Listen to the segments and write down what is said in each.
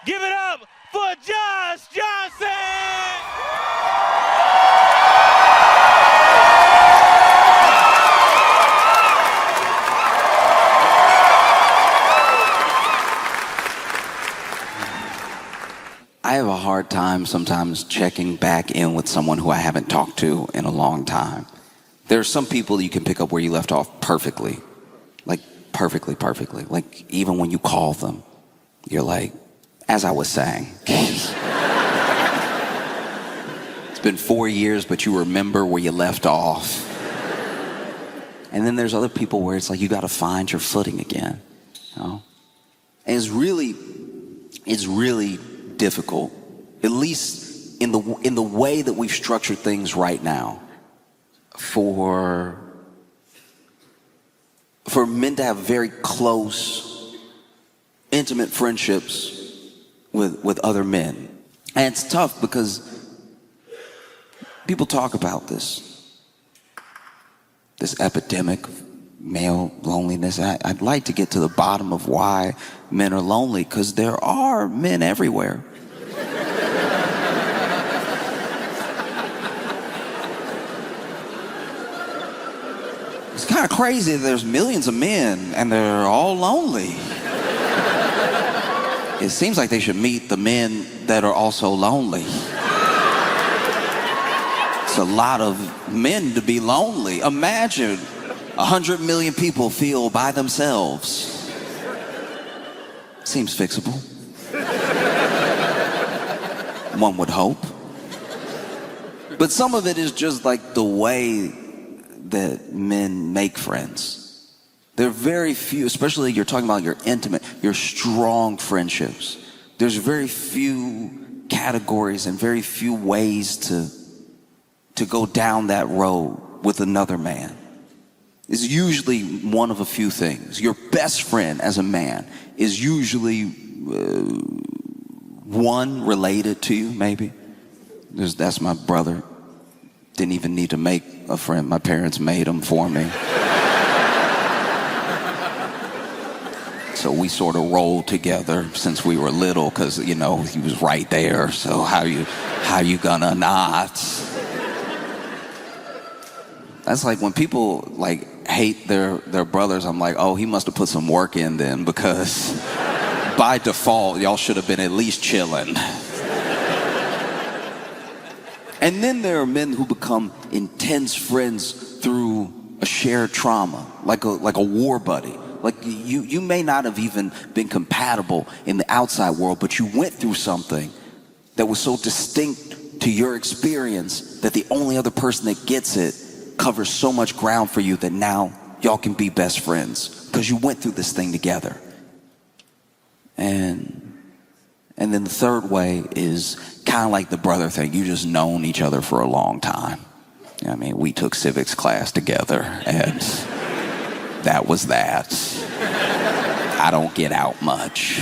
Give it up for Josh Johnson! I have a hard time sometimes checking back in with someone who I haven't talked to in a long time. There are some people you can pick up where you left off perfectly. Like perfectly. Like even when you call them, you're like, as I was saying. It's been 4 years, but you remember where you left off. And then there's other people where it's like you got to find your footing again. You know? And it's really difficult, at least in the way that we've structured things right now, for men to have very close, intimate friendships with other men. And it's tough because people talk about this epidemic of male loneliness. I'd like to get to the bottom of why men are lonely, because there are men everywhere. It's kind of crazy that there's millions of men and they're all lonely. It seems like they should meet the men that are also lonely. It's a lot of men to be lonely. Imagine 100 million people feel by themselves. Seems fixable. One would hope. But some of it is just like the way that men make friends. There are very few, especially you're talking about your intimate, your strong friendships. There's very few categories and very few ways to go down that road with another man. It's usually one of a few things. Your best friend as a man is usually one related to you, maybe. That's my brother. Didn't even need to make a friend. My parents made him for me. So we sort of rolled together since we were little because, you know, he was right there. So how you gonna not? That's like when people like hate their brothers, I'm like, oh, he must have put some work in then, because by default, y'all should have been at least chilling. And then there are men who become intense friends through a shared trauma, like a war buddy. Like you may not have even been compatible in the outside world, but you went through something that was so distinct to your experience that the only other person that gets it covers so much ground for you that now y'all can be best friends because you went through this thing together. And then the third way is kind of like the brother thing. You just known each other for a long time. I mean, we took civics class together, and that was that. I don't get out much.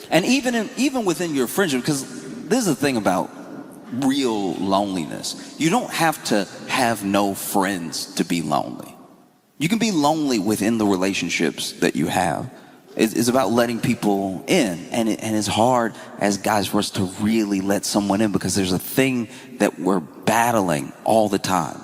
And even within your friendship, because this is the thing about real loneliness. You don't have to have no friends to be lonely. You can be lonely within the relationships that you have. It's about letting people in, and it's hard as guys for us to really let someone in because there's a thing that we're battling all the time.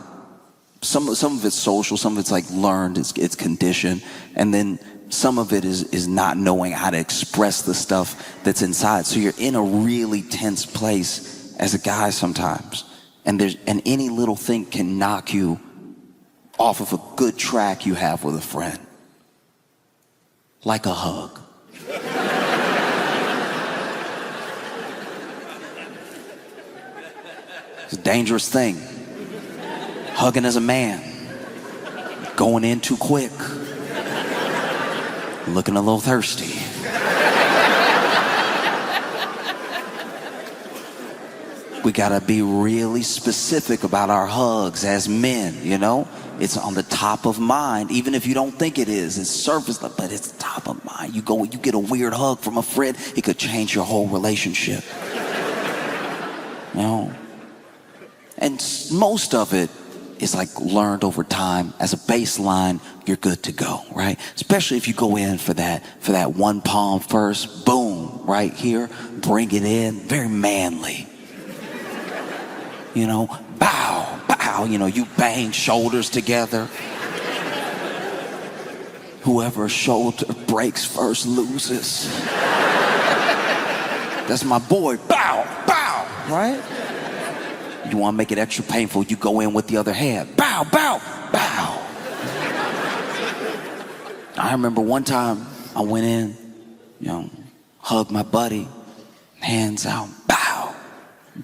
Some of it's social, some of it's like learned, it's conditioned, and then some of it is not knowing how to express the stuff that's inside. So you're in a really tense place as a guy sometimes, and any little thing can knock you off of a good track you have with a friend. Like a hug. It's a dangerous thing. Hugging as a man. Going in too quick. Looking a little thirsty. We gotta be really specific about our hugs as men, you know? It's on the top of mind, even if you don't think it is. It's surface level, but it's top of mind. You get a weird hug from a friend, it could change your whole relationship. You know? And most of it is like learned over time. As a baseline, you're good to go, right? Especially if you go in for that one palm first, boom, right here, bring it in, very manly. You know, bow, bow, you know, you bang shoulders together. Whoever shoulder breaks first loses. That's my boy, bow, bow, right? You want to make it extra painful, you go in with the other hand. Bow, bow, bow. I remember one time I went in, you know, hugged my buddy, hands out, bow.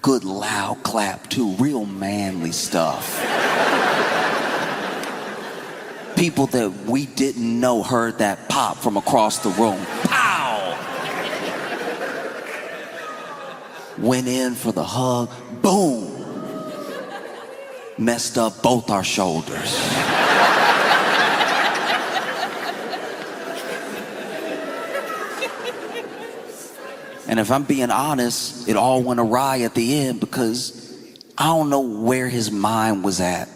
Good loud clap too, real manly stuff. People that we didn't know heard that pop from across the room. Pow! Went in for the hug, boom. Messed up both our shoulders. And if I'm being honest, it all went awry at the end because I don't know where his mind was at.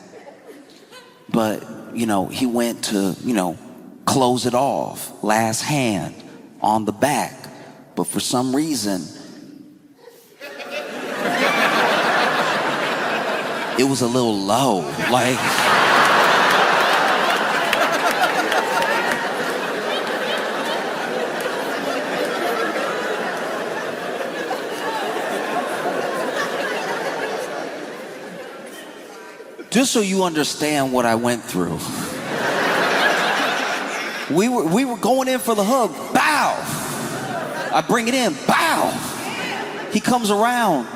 But, you know, he went to, you know, close it off, last hand on the back. But for some reason, it was a little low, like. Just so you understand what I went through. We were going in for the hug, bow. I bring it in, bow. He comes around.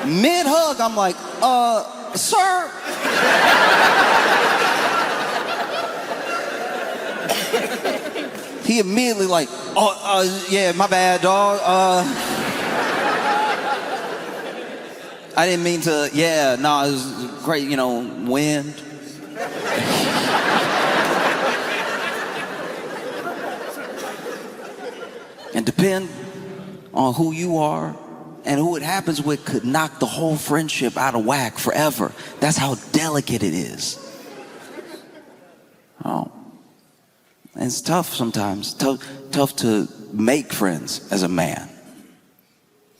Mid-hug, I'm like, sir. He immediately like, yeah, my bad, dog. I didn't mean to, yeah, no, it was great, you know, wind. And depend on who you are and who it happens with could knock the whole friendship out of whack forever. That's how delicate it is. Oh. And it's tough sometimes, tough to make friends as a man.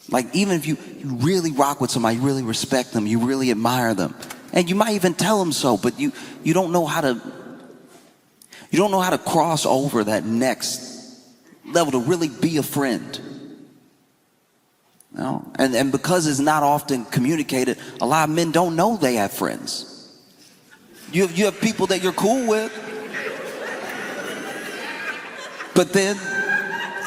Like even if you really rock with somebody, you really respect them, you really admire them, and you might even tell them so, but you don't know how to cross over that next level to really be a friend. You know? And because it's not often communicated, a lot of men don't know they have friends. You have people that you're cool with. But then,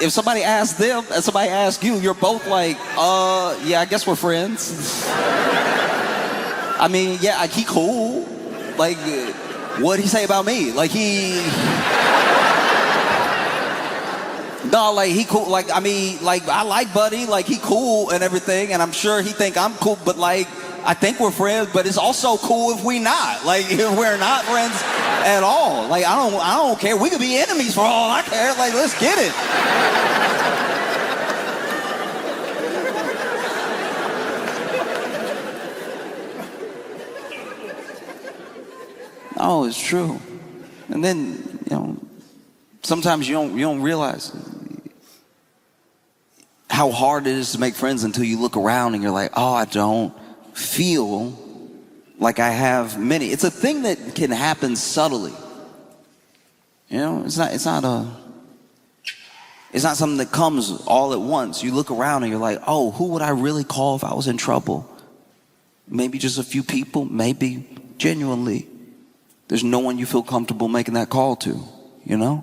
if somebody asks them and somebody asks you, you're both like, yeah, I guess we're friends. I mean, yeah, like, he cool. Like, what'd he say about me? Like, no, like, he cool. Like, I mean, like, I like Buddy. Like, he cool and everything. And I'm sure he think I'm cool. But, like, I think we're friends. But it's also cool if we not. Like, if we're not friends at all. Like, I don't care. We could be enemies for all I care. Like, let's get it. Oh, it's true. And then, you know, sometimes you don't realize how hard it is to make friends until you look around and you're like, oh, I don't feel like I have many. It's a thing that can happen subtly. You know, it's not something that comes all at once. You look around and you're like, oh, who would I really call if I was in trouble? Maybe just a few people, maybe genuinely. There's no one you feel comfortable making that call to, you know?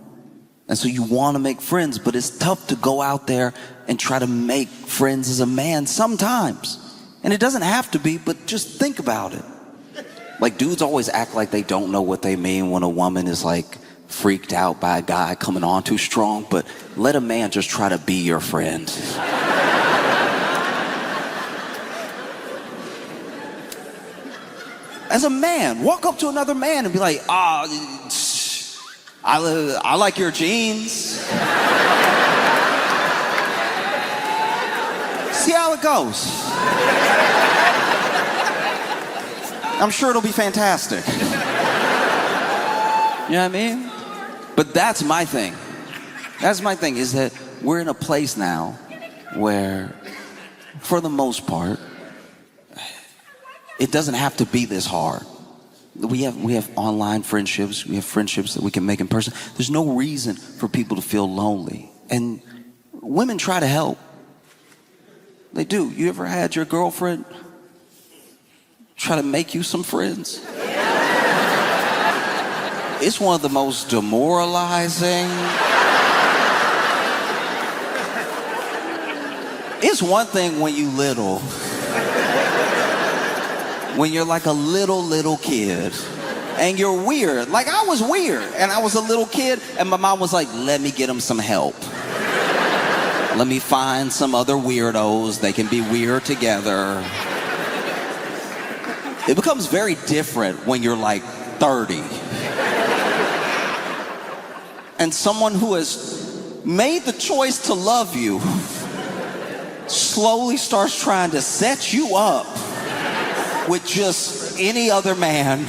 And so you want to make friends, but it's tough to go out there and try to make friends as a man sometimes. And it doesn't have to be, but just think about it. Like, dudes always act like they don't know what they mean when a woman is like freaked out by a guy coming on too strong, but let a man just try to be your friend. As a man, walk up to another man and be like, I I like your jeans. See how it goes. I'm sure it'll be fantastic. You know what I mean? But that's my thing. That's my thing, is that we're in a place now where, for the most part, it doesn't have to be this hard. We have online friendships. We have friendships that we can make in person. There's no reason for people to feel lonely. And women try to help. They do. You ever had your girlfriend try to make you some friends? It's one of the most demoralizing. It's one thing when you little. When you're like a little kid and you're weird. Like I was weird and I was a little kid and my mom was like, let me get him some help. Let me find some other weirdos. They can be weird together. It becomes very different when you're like 30. And someone who has made the choice to love you slowly starts trying to set you up with just any other man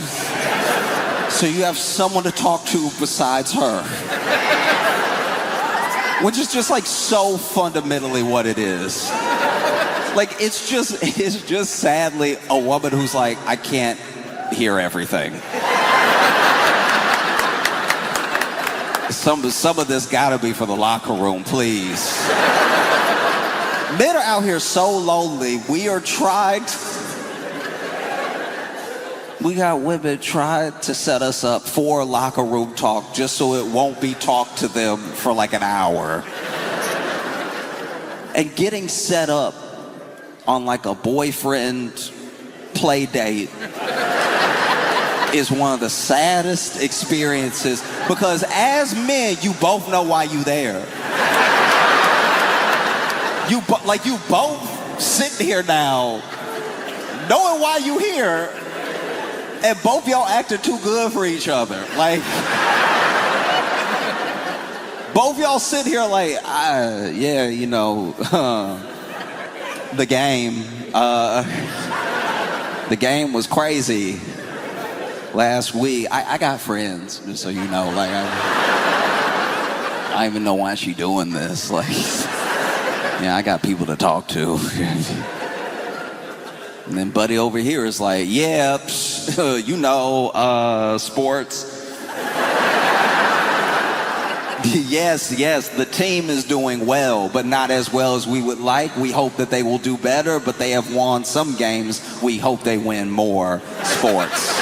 so you have someone to talk to besides her. Which is just like so fundamentally what it is. Like it's just sadly a woman who's like, I can't hear everything. Some of this gotta be for the locker room, please. Men are out here so lonely. We got women trying to set us up for locker room talk just so it won't be talked to them for like an hour. And getting set up on like a boyfriend play date is one of the saddest experiences because as men, you both know why you there. You both sitting here now knowing why you here. And both y'all acting too good for each other. Like, both y'all sit here like, yeah, you know, the game was crazy last week. I got friends, just so you know. Like, I don't even know why she doing this. Like, yeah, I got people to talk to. And then buddy over here is like, yeah, you know, sports. Yes, the team is doing well, but not as well as we would like. We hope that they will do better, but they have won some games. We hope they win more. Sports.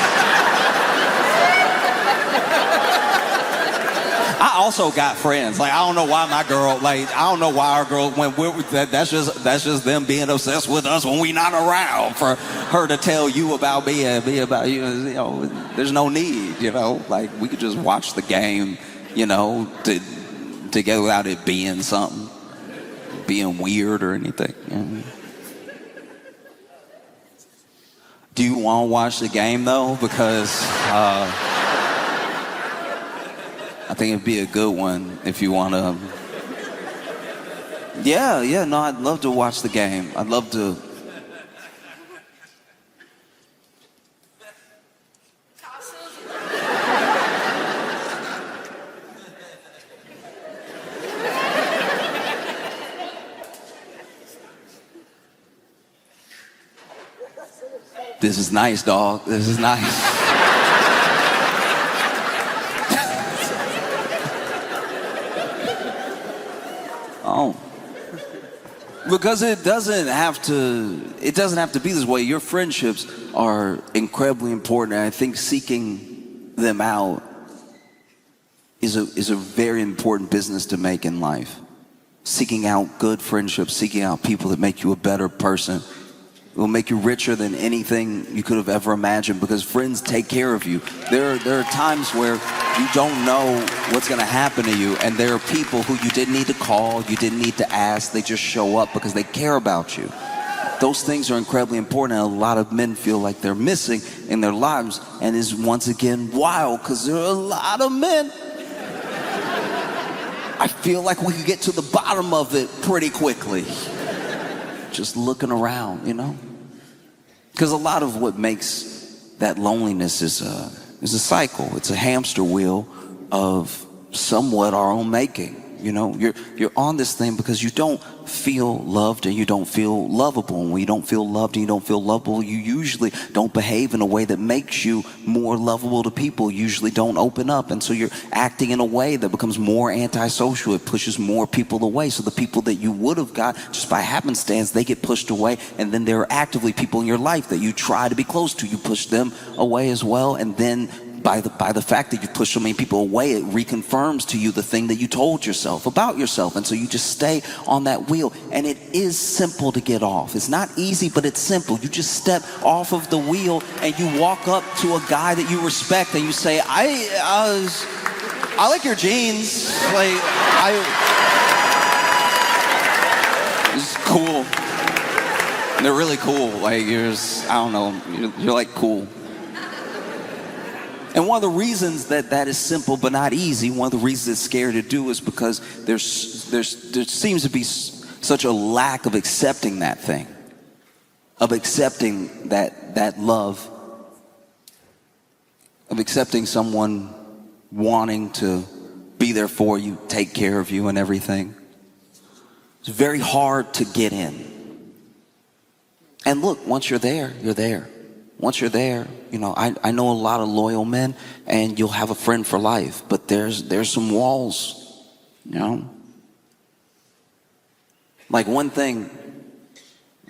I also got friends. Like, I don't know why my girl, like, I don't know why our girl, that's just them being obsessed with us when we not around for her to tell you about me and me about you. You know, there's no need, you know, like we could just watch the game, you know, together without it being something, being weird or anything. You know? Do you want to watch the game though? Because, I think it'd be a good one if you want to. Yeah, no, I'd love to watch the game. I'd love to. This is nice, dog. This is nice. Oh, because it doesn't have to be this way. Your friendships are incredibly important, and I think seeking them out is a very important business to make in life. Seeking out good friendships, seeking out people that make you a better person. It will make you richer than anything you could have ever imagined because friends take care of you. There are times where you don't know what's going to happen to you, and there are people who you didn't need to call, you didn't need to ask, they just show up because they care about you. Those things are incredibly important, and a lot of men feel like they're missing in their lives, and is once again wild because there are a lot of men I feel like we could get to the bottom of it pretty quickly. Just looking around, you know? Because a lot of what makes that loneliness is a cycle. It's a hamster wheel of somewhat our own making. You know, you're on this thing because you don't feel loved and you don't feel lovable. And when you don't feel loved and you don't feel lovable, you usually don't behave in a way that makes you more lovable to people. You usually don't open up. And so you're acting in a way that becomes more antisocial. It pushes more people away. So the people that you would have got just by happenstance, they get pushed away. And then there are actively people in your life that you try to be close to. You push them away as well. And then by the fact that you push so many people away, it reconfirms to you the thing that you told yourself about yourself. And so you just stay on that wheel. And it is simple to get off. It's not easy, but it's simple. You just step off of the wheel and you walk up to a guy that you respect and you say, I like your jeans. Like, it's cool. They're really cool. Like, you're like cool. And one of the reasons that is simple but not easy, one of the reasons it's scary to do is because there seems to be such a lack of accepting that thing, of accepting that love, of accepting someone wanting to be there for you, take care of you and everything. It's very hard to get in. And look, once you're there, you're there. Once you're there, you know, I know a lot of loyal men, and you'll have a friend for life. But there's some walls, you know. Like one thing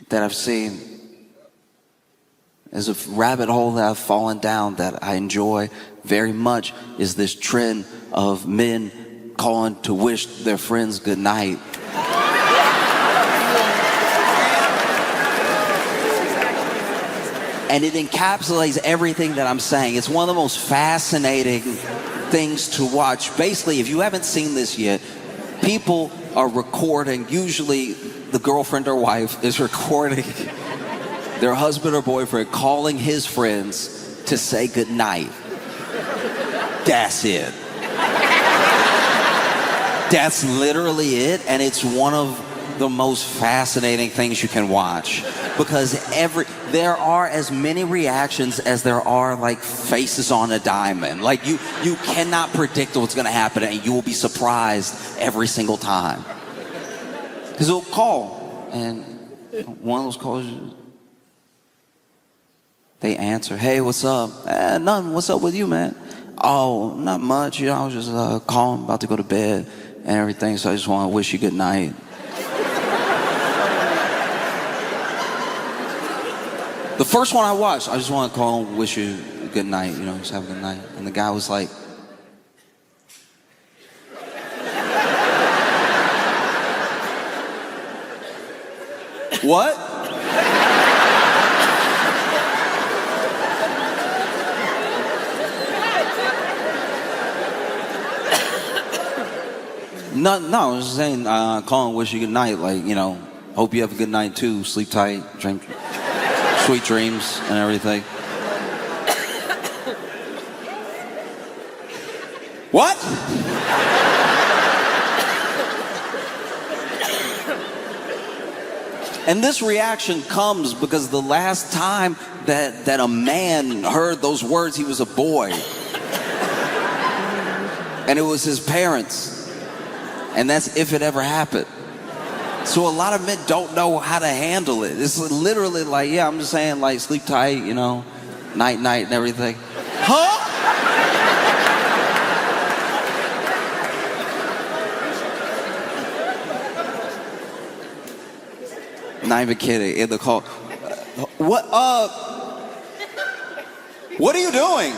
that I've seen is a rabbit hole that I've fallen down that I enjoy very much is this trend of men calling to wish their friends good night. And it encapsulates everything that I'm saying. It's one of the most fascinating things to watch. Basically, if you haven't seen this yet, people are recording, usually the girlfriend or wife is recording their husband or boyfriend calling his friends to say goodnight. That's it. That's literally it, and it's one of the most fascinating things you can watch because there are as many reactions as there are like faces on a diamond. Like you cannot predict what's going to happen, and you will be surprised every single time because it'll call, and one of those calls they answer, "Hey, what's up?" "Nothing. What's up with you, man?" "Oh, not much. You know, I was just calling, about to go to bed and everything, so I just want to wish you good night." The first one I watched, I just want to call and wish you a good night, you know, just have a good night. And the guy was like, "What?" No, I was just saying, call and wish you good night. Like, you know, hope you have a good night too. Sleep tight, drink sweet dreams and everything. What? And this reaction comes because the last time that a man heard those words, he was a boy. And it was his parents. And that's if it ever happened. So a lot of men don't know how to handle it. It's literally like, yeah, I'm just saying, like, sleep tight, you know, night and everything. Huh? Not even kidding. In the call, what are you doing?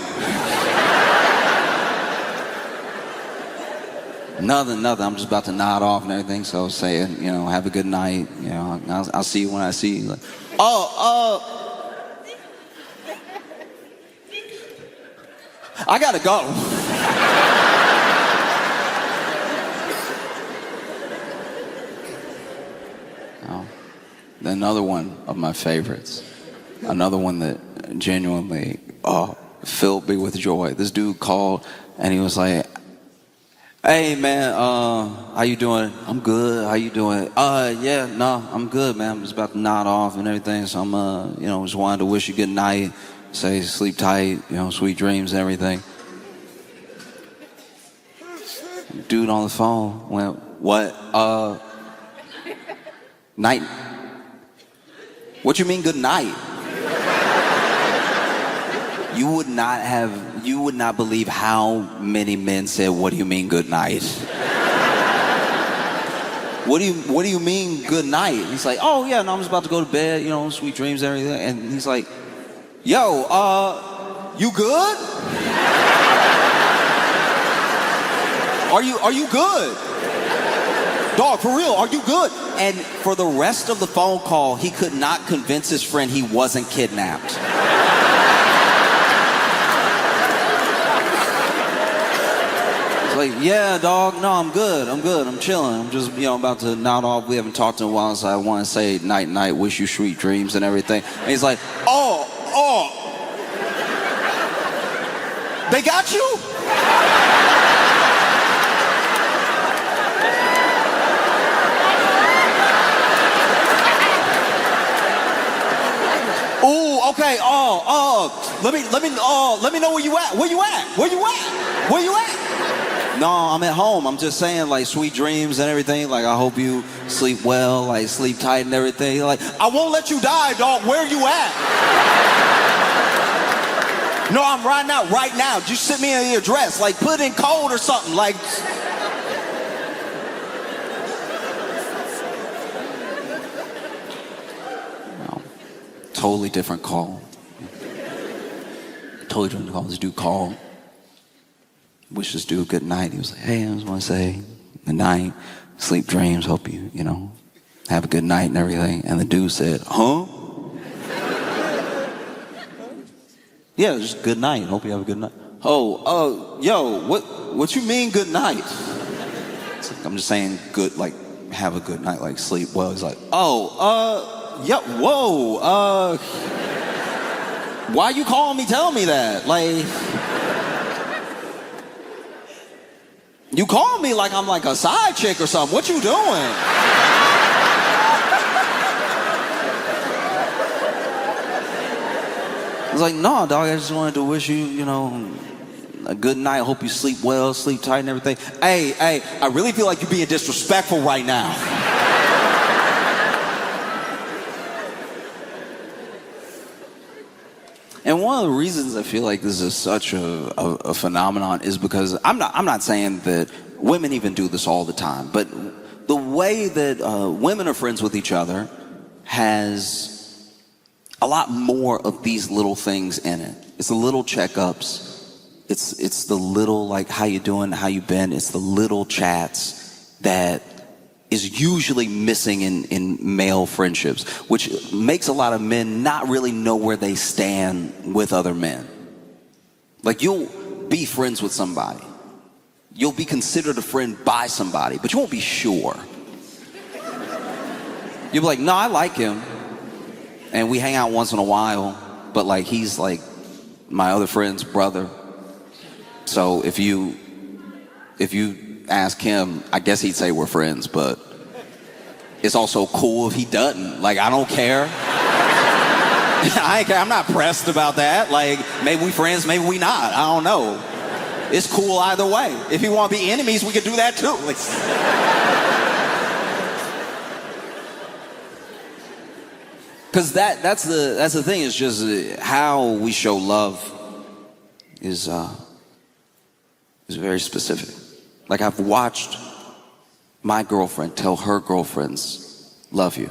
Nothing. I'm just about to nod off and everything. So saying, you know, have a good night. You know, I'll see you when I see you. Like, I gotta go. Oh, another one of my favorites. Another one that genuinely filled me with joy. This dude called and he was like, Hey man, how you doing? I'm good. How you doing? Yeah, no, I'm good, man. I'm just about to nod off and everything. So I'm, just wanted to wish you good night. Say sleep tight, sweet dreams and everything. Dude on the phone went, what? Night. What you mean good night? You would not believe how many men said, what do you mean good night? What do you mean good night? He's like, oh yeah, no, I'm just about to go to bed, sweet dreams and everything. And he's like, yo, you good? Are you good? Dog, for real, are you good? And for the rest of the phone call, he could not convince his friend he wasn't kidnapped. Like, yeah, dog, no, I'm good, I'm chilling. I'm just, about to nod off. We haven't talked in a while, so I want to say night, wish you sweet dreams and everything. And he's like, oh, they got you? Ooh, okay, let me know where you at? No, I'm at home. I'm just saying, like, sweet dreams and everything. Like, I hope you sleep well, like, sleep tight and everything. Like, I won't let you die, dog. Where you at? No, I'm right now. Just send me the address. Like, put in code or something. Like, no, totally different call. Totally different call. This dude called. Wish this dude good night. He was like, hey, I just want to say good night, sleep dreams, hope you, have a good night and everything. And the dude said, huh? Yeah, just good night, hope you have a good night. Yo, what you mean good night? Like, I'm just saying good, like, have a good night, like sleep well. He's like, why you calling me telling me that? Like, you call me like I'm like a side chick or something. What you doing? I was like, no, dog, I just wanted to wish you, a good night. Hope you sleep well, sleep tight and everything. Hey, I really feel like you're being disrespectful right now. And one of the reasons I feel like this is such a phenomenon is because I'm not saying that women even do this all the time, but the way that women are friends with each other has a lot more of these little things in it. It's the little checkups. It's the little, like, how you doing, how you been. It's the little chats that is usually missing in male friendships, which makes a lot of men not really know where they stand with other men. Like, you'll be friends with somebody. You'll be considered a friend by somebody, but you won't be sure. You'll be like, no, I like him, and we hang out once in a while, but like, he's like my other friend's brother. So if you ask him, I guess he'd say we're friends, but it's also cool if he doesn't. Like, I don't care. I ain't care. I'm not pressed about that. Like, maybe we friends, maybe we not. I don't know. It's cool either way. If you want to be enemies, we could do that too. Because that's the thing. Is just how we show love is very specific. Like, I've watched my girlfriend tell her girlfriends, love you,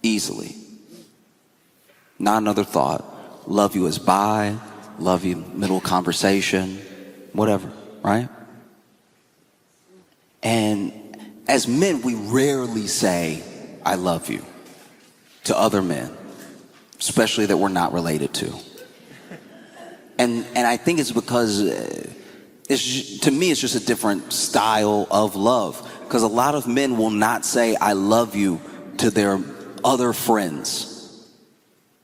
easily. Not another thought. Love you as bye, love you middle conversation, whatever, right? And as men, we rarely say, I love you to other men, especially that we're not related to. And I think it's because to me, it's just a different style of love. Because a lot of men will not say, I love you to their other friends,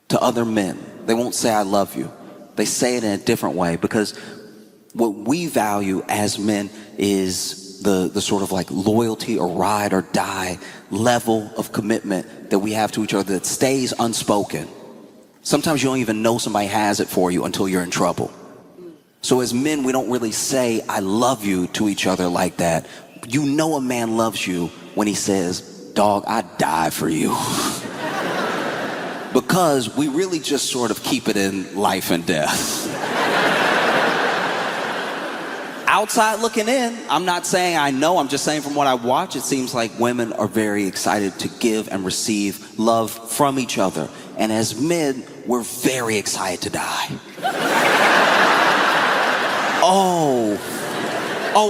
to other men. They won't say, I love you. They say it in a different way because what we value as men is the sort of like loyalty or ride or die level of commitment that we have to each other that stays unspoken. Sometimes you don't even know somebody has it for you until you're in trouble. So as men, we don't really say, I love you to each other like that. You know a man loves you when he says, dog, I'd die for you. Because we really just sort of keep it in life and death. Outside looking in, I'm not saying I know, I'm just saying from what I watch, it seems like women are very excited to give and receive love from each other. And as men, we're very excited to die. Oh,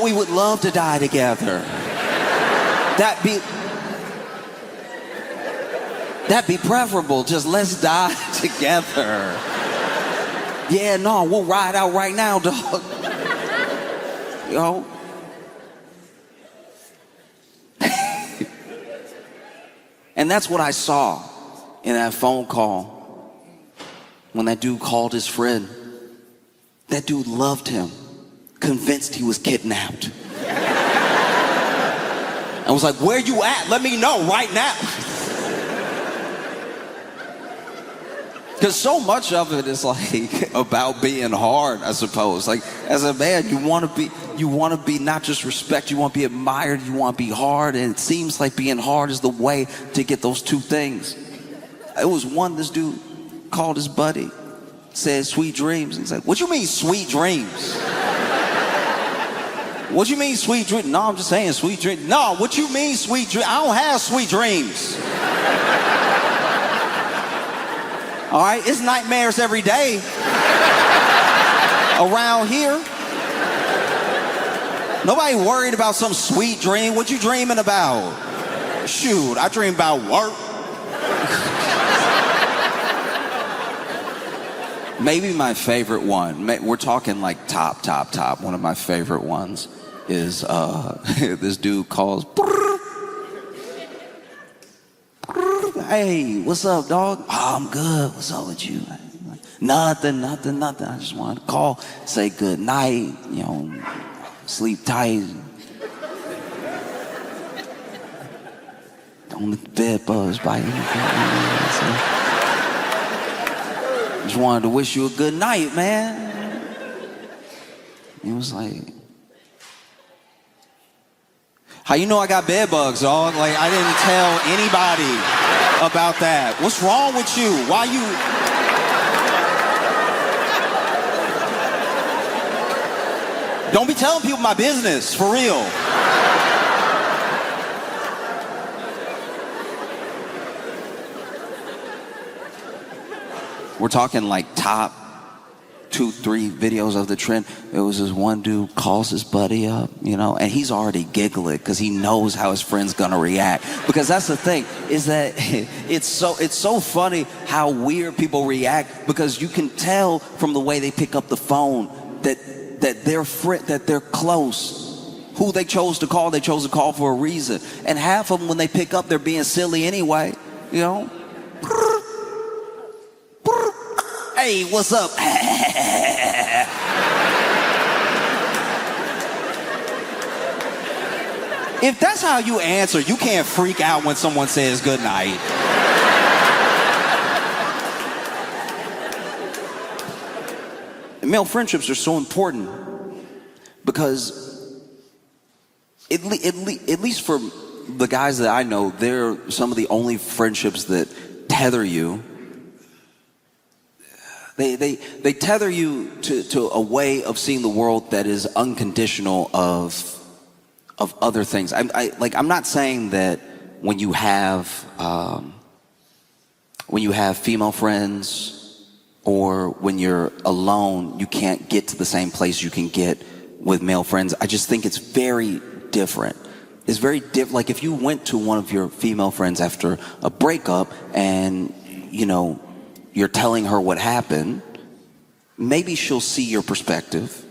we would love to die together. That'd be preferable. Just let's die together. Yeah, no, we'll ride out right now, dog. You know? And that's what I saw in that phone call when that dude called his friend. That dude loved him, convinced he was kidnapped. I was like, where you at? Let me know right now. Because so much of it is like about being hard, I suppose. Like as a man, you want to be not just respect, you want to be admired, you want to be hard, and it seems like being hard is the way to get those two things. It was this dude called his buddy, said sweet dreams. He's like, what you mean sweet dreams? What you mean sweet dreams? No, I'm just saying sweet dreams. No, what you mean sweet dreams? I don't have sweet dreams. All right, it's nightmares every day around here. Nobody worried about some sweet dream. What you dreaming about? Shoot, I dream about work. Maybe my favorite one, we're talking like top. One of my favorite ones is this dude calls. Hey, what's up, dog? Oh, I'm good. What's up with you? Nothing. I just wanted to call, say good night, sleep tight. Don't let the bed bugs bite you. Just wanted to wish you a good night, man. He was like, how you know I got bed bugs, dog? Like, I didn't tell anybody about that. What's wrong with you? Why you... Don't be telling people my business, for real. We're talking like top 2-3 videos of the trend. It was this one dude calls his buddy up, and he's already giggling because he knows how his friend's gonna react. Because that's the thing, is that it's so funny how weird people react, because you can tell from the way they pick up the phone that they're close. Who they chose to call for a reason. And half of them, when they pick up, they're being silly anyway, Hey, what's up? If that's how you answer, you can't freak out when someone says good night. Male friendships are so important because at least for the guys that I know, they're some of the only friendships that tether you. They tether you to a way of seeing the world that is unconditional of other things. I'm not saying that when you have female friends or when you're alone, you can't get to the same place you can get with male friends. I just think it's very different. It's very different. Like if you went to one of your female friends after a breakup and you're telling her what happened, maybe she'll see your perspective,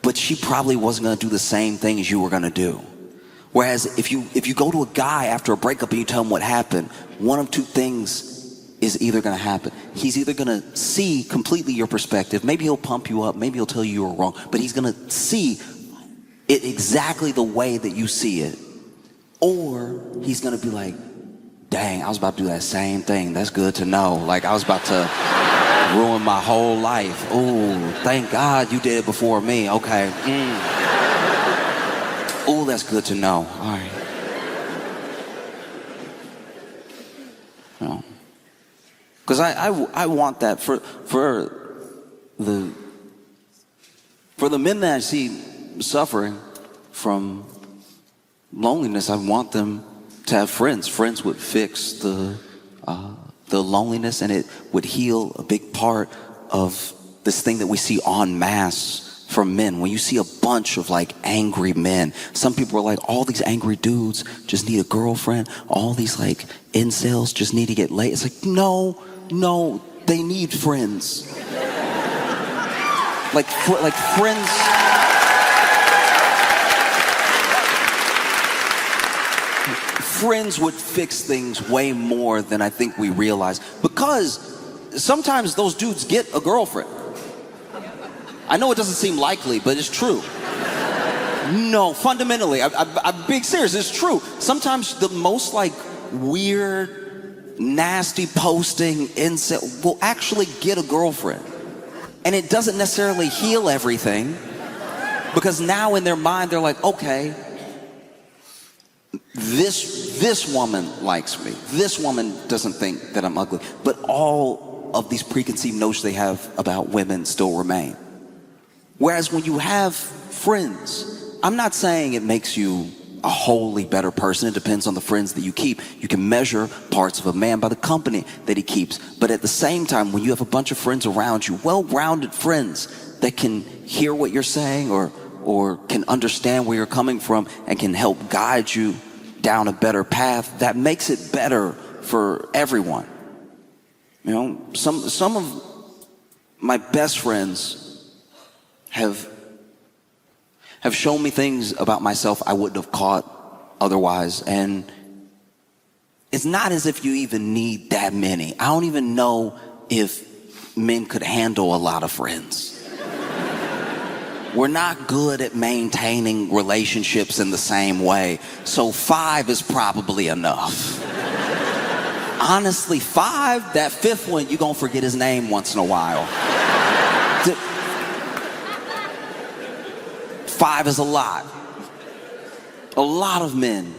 but she probably wasn't going to do the same thing as you were going to do. Whereas if you go to a guy after a breakup and you tell him what happened, one of two things is either going to happen. He's either going to see completely your perspective. Maybe he'll pump you up. Maybe he'll tell you you were wrong. But he's going to see it exactly the way that you see it. Or he's going to be like, dang, I was about to do that same thing. That's good to know. Like, I was about to ruin my whole life. Oh, thank God you did it before me. Okay. Oh, that's good to know. All right. No. Because I want that for the men that I see suffering from loneliness. I want them to have friends. Friends would fix the loneliness, and it would heal a big part of this thing that we see en masse from men. When you see a bunch of like angry men, some people are like, all these angry dudes just need a girlfriend. All these like incels just need to get laid. It's like, no, they need friends. like friends. Friends would fix things way more than I think we realize, because sometimes those dudes get a girlfriend. I know it doesn't seem likely, but it's true. No, fundamentally, I'm being serious, it's true. Sometimes the most like weird, nasty posting incel will actually get a girlfriend. And it doesn't necessarily heal everything, because now in their mind they're like, okay, this woman likes me. This woman doesn't think that I'm ugly. But all of these preconceived notions they have about women still remain. Whereas when you have friends, I'm not saying it makes you a wholly better person. It depends on the friends that you keep. You can measure parts of a man by the company that he keeps. But at the same time, when you have a bunch of friends around you, well-rounded friends that can hear what you're saying or can understand where you're coming from and can help guide you down a better path, that makes it better for everyone. You know, some of my best friends have shown me things about myself I wouldn't have caught otherwise. And it's not as if you even need that many. I don't even know if men could handle a lot of friends. We're not good at maintaining relationships in the same way. So 5 is probably enough. Honestly, 5, that 5th one, you're gonna forget his name once in a while. 5 is a lot. A lot of men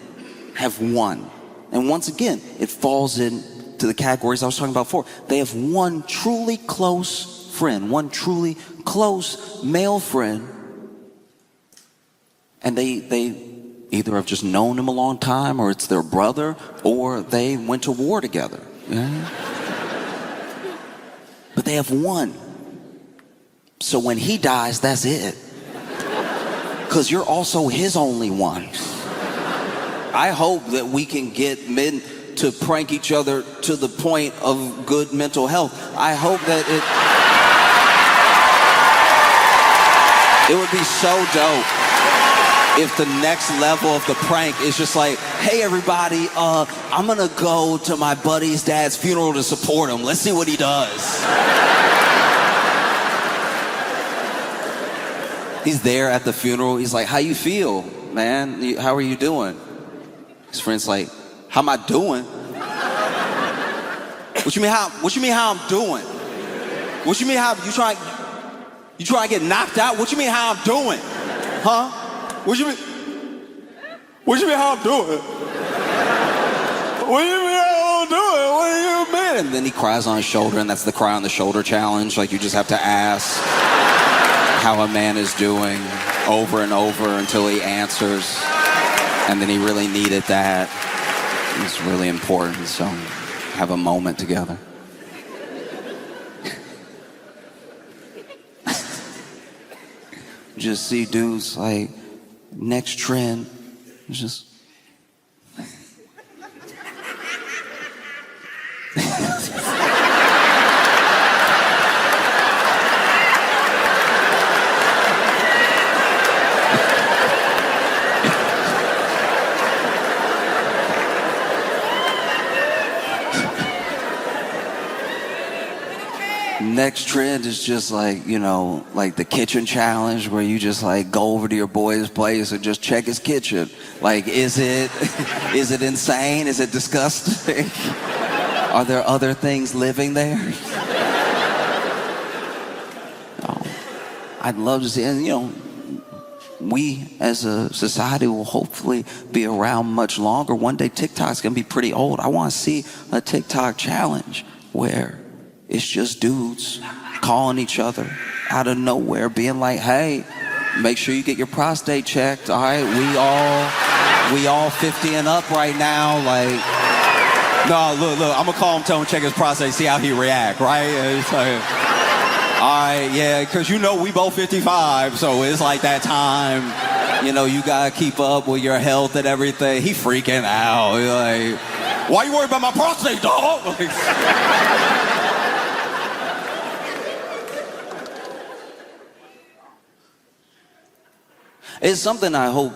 have one. And once again, it falls into the categories I was talking about before. They have one truly close friend, one truly close male friend, and they either have just known him a long time, or it's their brother, or they went to war together. Yeah? But they have one. So when he dies, that's it. Because you're also his only one. I hope that we can get men to prank each other to the point of good mental health. I hope that it would be so dope if the next level of the prank is just like, hey everybody, I'm gonna go to my buddy's dad's funeral to support him. Let's see what he does. He's there at the funeral. He's like, how you feel, man? How are you doing? His friend's like, how am I doing? What you mean how I'm doing? What you mean how you trying to get knocked out? What you mean how I'm doing? Huh? What you mean how I'm doing? What do you mean how I'm doing? What do you mean? And then he cries on his shoulder, and that's the cry on the shoulder challenge. Like, you just have to ask how a man is doing over and over until he answers. And then he really needed that. It's really important, so have a moment together. Just see dudes like, next trend, just Next trend is just like, you know, like the kitchen challenge where you just like go over to your boy's place and just check his kitchen. Like, is it insane? Is it disgusting? Are there other things living there? I'd love to see, and you know, we as a society will hopefully be around much longer. One day TikTok's gonna be pretty old. I wanna see a TikTok challenge where it's just dudes calling each other out of nowhere, being like, hey, make sure you get your prostate checked, all right? We all 50 and up right now, like, no, look, I'm gonna call him, tell him to check his prostate, see how he react, right? It's like, all right, yeah, because you know we both 55, so it's like that time, you know, you gotta keep up with your health and everything. He freaking out, like, why you worried about my prostate, dog? It's something I hope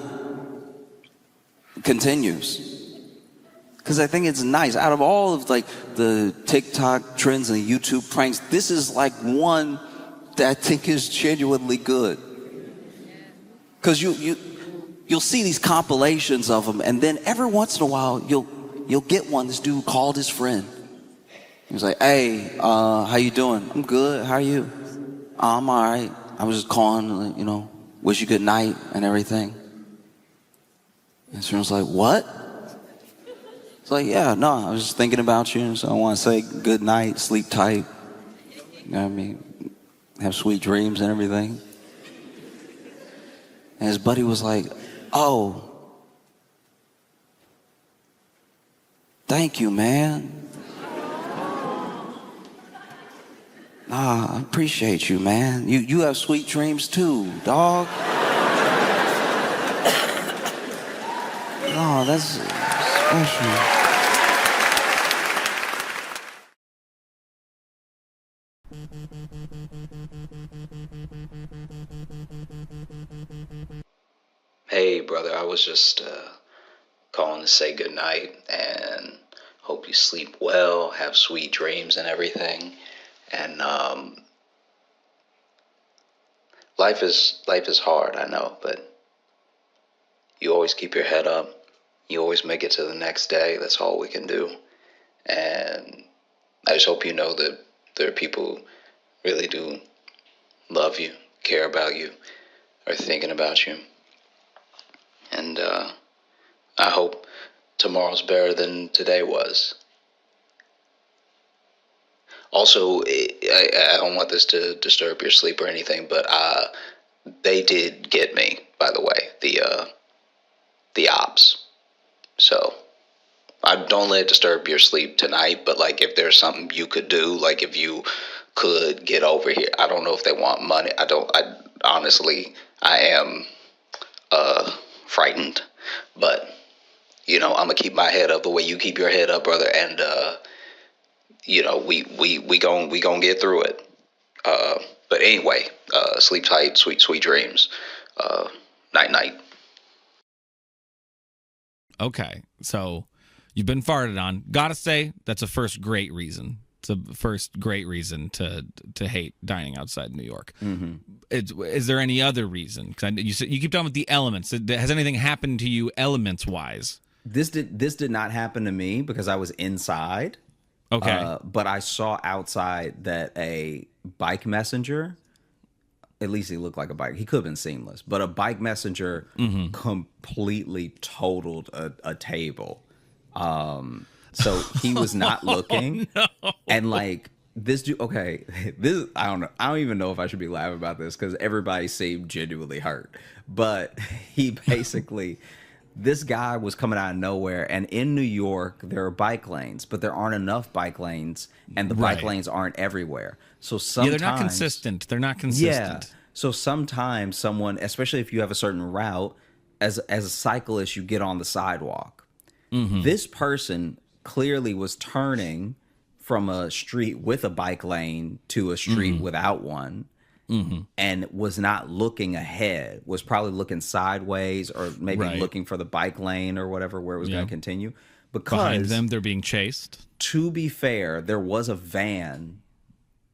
continues, because I think it's nice. Out of all of like the TikTok trends and the YouTube pranks, this is like one that I think is genuinely good. Because you'll see these compilations of them, and then every once in a while you'll get one. This dude called his friend. He was like, "Hey, how you doing?" "I'm good. How are you?" "I'm all right. I was just calling, you know, wish you good night and everything." And his friend was like, "What?" It's like, "Yeah, no, I was just thinking about you, so I want to say good night, sleep tight. You know what I mean? Have sweet dreams and everything." And his buddy was like, "Oh, thank you, man. Nah, I appreciate you, man. You have sweet dreams too, dog." No, that's special. Hey, brother, I was just calling to say goodnight and hope you sleep well, have sweet dreams and everything. And life is hard, I know, but you always keep your head up. You always make it to the next day. That's all we can do. And I just hope you know that there are people who really do love you, care about you, are thinking about you. And I hope tomorrow's better than today was. Also, I don't want this to disturb your sleep or anything, but they did get me, by the way, the ops. So I don't let it disturb your sleep tonight, but like if there's something you could do, like if you could get over here. I don't know if they want money. I honestly, I am frightened, but you know, I'm gonna keep my head up the way you keep your head up, brother, and you know, we gon' get through it. But anyway, sleep tight, sweet dreams. Night. Okay, so you've been farted on. Gotta say, that's a first great reason. It's a first great reason to hate dining outside New York. Mm-hmm. Is there any other reason? Because you keep talking about the elements. Has anything happened to you elements wise? This did not happen to me because I was inside. Okay. But I saw outside that a bike messenger, at least he looked like a bike. He could have been seamless, but a bike messenger completely totaled a table. So he was not looking. No. And like this dude, okay, this, I don't know. I don't even know if I should be laughing about this because everybody seemed genuinely hurt. But he basically, this guy was coming out of nowhere. And in New York, there are bike lanes, but there aren't enough bike lanes. And the bike lanes aren't everywhere. So sometimes. Yeah, they're not consistent. They're not consistent. Yeah. So sometimes someone, especially if you have a certain route, as a cyclist, you get on the sidewalk. Mm-hmm. This person clearly was turning from a street with a bike lane to a street without one, and was not looking ahead, was probably looking sideways or maybe looking for the bike lane or whatever, where it was going to continue. Because behind them, they're being chased. To be fair, there was a van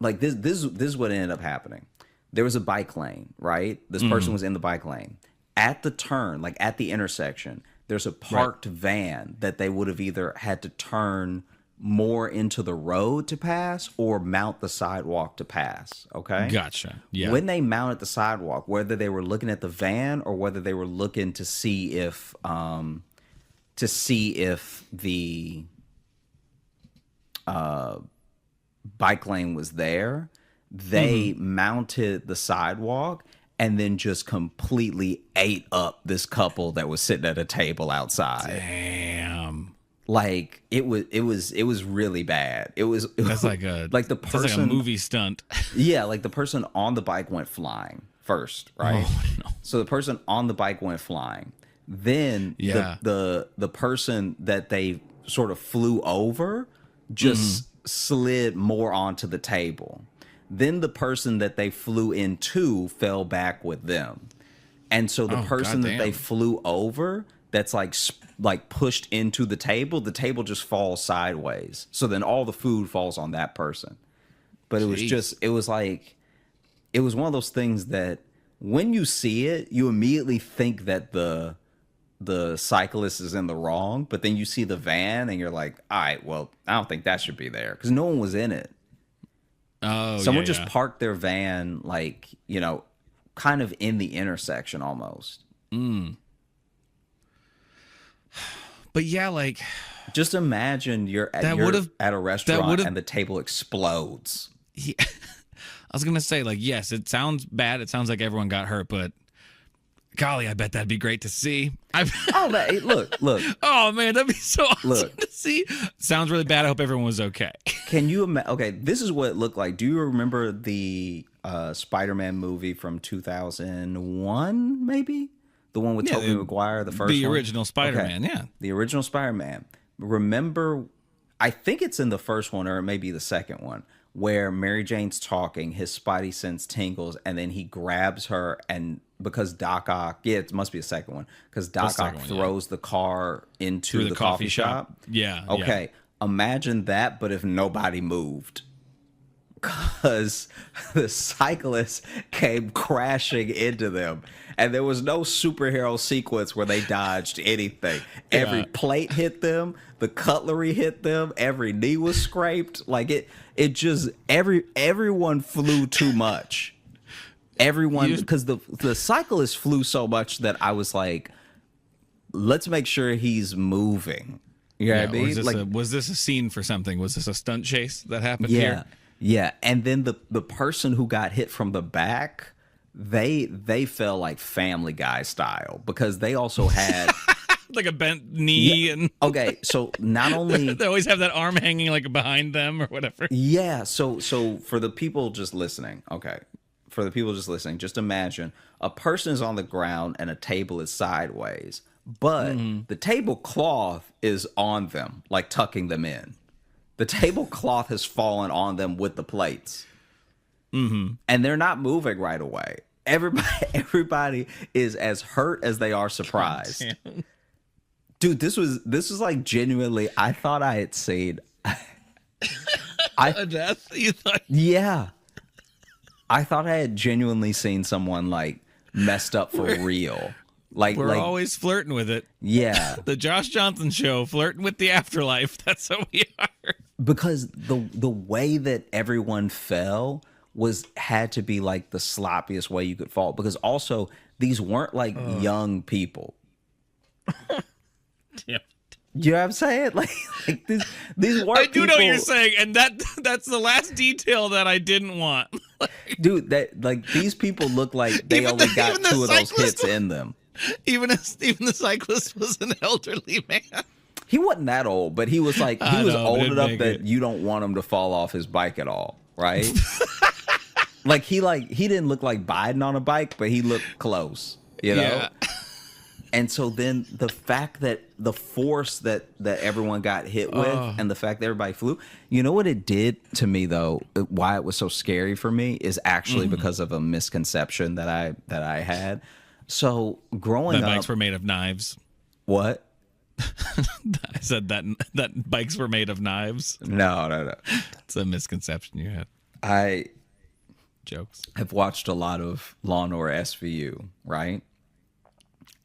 like this is what ended up happening. There was a bike lane, right? This person was in the bike lane. At the turn, like at the intersection, there's a parked van that they would have either had to turn more into the road to pass or mount the sidewalk to pass. Okay. Gotcha. Yeah. When they mounted the sidewalk, whether they were looking at the van or whether they were looking to see if the bike lane was there, they mounted the sidewalk and then just completely ate up this couple that was sitting at a table outside. Damn. Like it was really bad. That's like a like the person, that's like a movie stunt. Yeah, like the person on the bike went flying first, right? Oh, no. So the person on the bike went flying. Then the person that they sort of flew over just slid more onto the table. Then the person that they flew into fell back with them. And so the person that they flew over that's like pushed into the table just falls sideways. So then all the food falls on that person. But it was one of those things that when you see it, you immediately think that the cyclist is in the wrong, but then you see the van and you're like, all right, well, I don't think that should be there because no one was in it. Oh, Someone just parked their van, like, you know, kind of in the intersection almost. But yeah, like, just imagine you're at a restaurant and the table explodes. Yeah, I was gonna say, like, yes, it sounds bad. It sounds like everyone got hurt, but golly, I bet that'd be great to see. Look. Oh man, that'd be so awesome to see. Sounds really bad. I hope everyone was okay. Can you imagine? Okay, this is what it looked like. Do you remember the Spider-Man movie from 2001? Maybe the one with Tobey Maguire, the first, the original Spider-Man. Okay. Yeah, the original Spider-Man. Remember, I think it's in the first one or it may be the second one, where Mary Jane's talking, his spidey sense tingles, and then he grabs her, and because Doc Ock, it must be the second one, because Doc Ock throws the car into the coffee shop. Yeah. Okay, imagine that, but if nobody moved. Because the cyclist came crashing into them, and there was no superhero sequence where they dodged anything. Yeah. Every plate hit them, the cutlery hit them, every knee was scraped. Like it just everyone flew too much. Everyone, because the cyclist flew so much that I was like, let's make sure he's moving. You know what I mean? Was this a scene for something? Was this a stunt chase that happened here? Yeah, and then the person who got hit from the back, they fell like Family Guy style because they also had like a bent knee and okay. So not only they always have that arm hanging like behind them or whatever. Yeah. So for the people just listening, just imagine a person is on the ground and a table is sideways, but the tablecloth is on them, like tucking them in. The tablecloth has fallen on them with the plates. And they're not moving right away. Everybody is as hurt as they are surprised. Dude, this was like genuinely, I thought I had seen a death? You thought? Yeah. I thought I had genuinely seen someone like messed up for real. We're always flirting with it. Yeah. The Josh Johnson Show, flirting with the afterlife. That's what we are. Because the way that everyone fell had to be like the sloppiest way you could fall. Because also these weren't like young people. Yeah. You know what I'm saying? Like these weren't. I do know what you're saying, and that's the last detail that I didn't want. Dude, that like these people look like they only got two of those hits in them. Even the cyclist was an elderly man. He wasn't that old, but he was like old enough that you don't want him to fall off his bike at all, right? he didn't look like Biden on a bike, but he looked close, you know? Yeah. And so then the fact that the force that everyone got hit with and the fact that everybody flew, you know what it did to me though, why it was so scary for me is actually because of a misconception that I had. So growing up, bikes were made of knives. What? I said that bikes were made of knives. No. It's a misconception you had. I Jokes. have watched a lot of Law and Order SVU, right?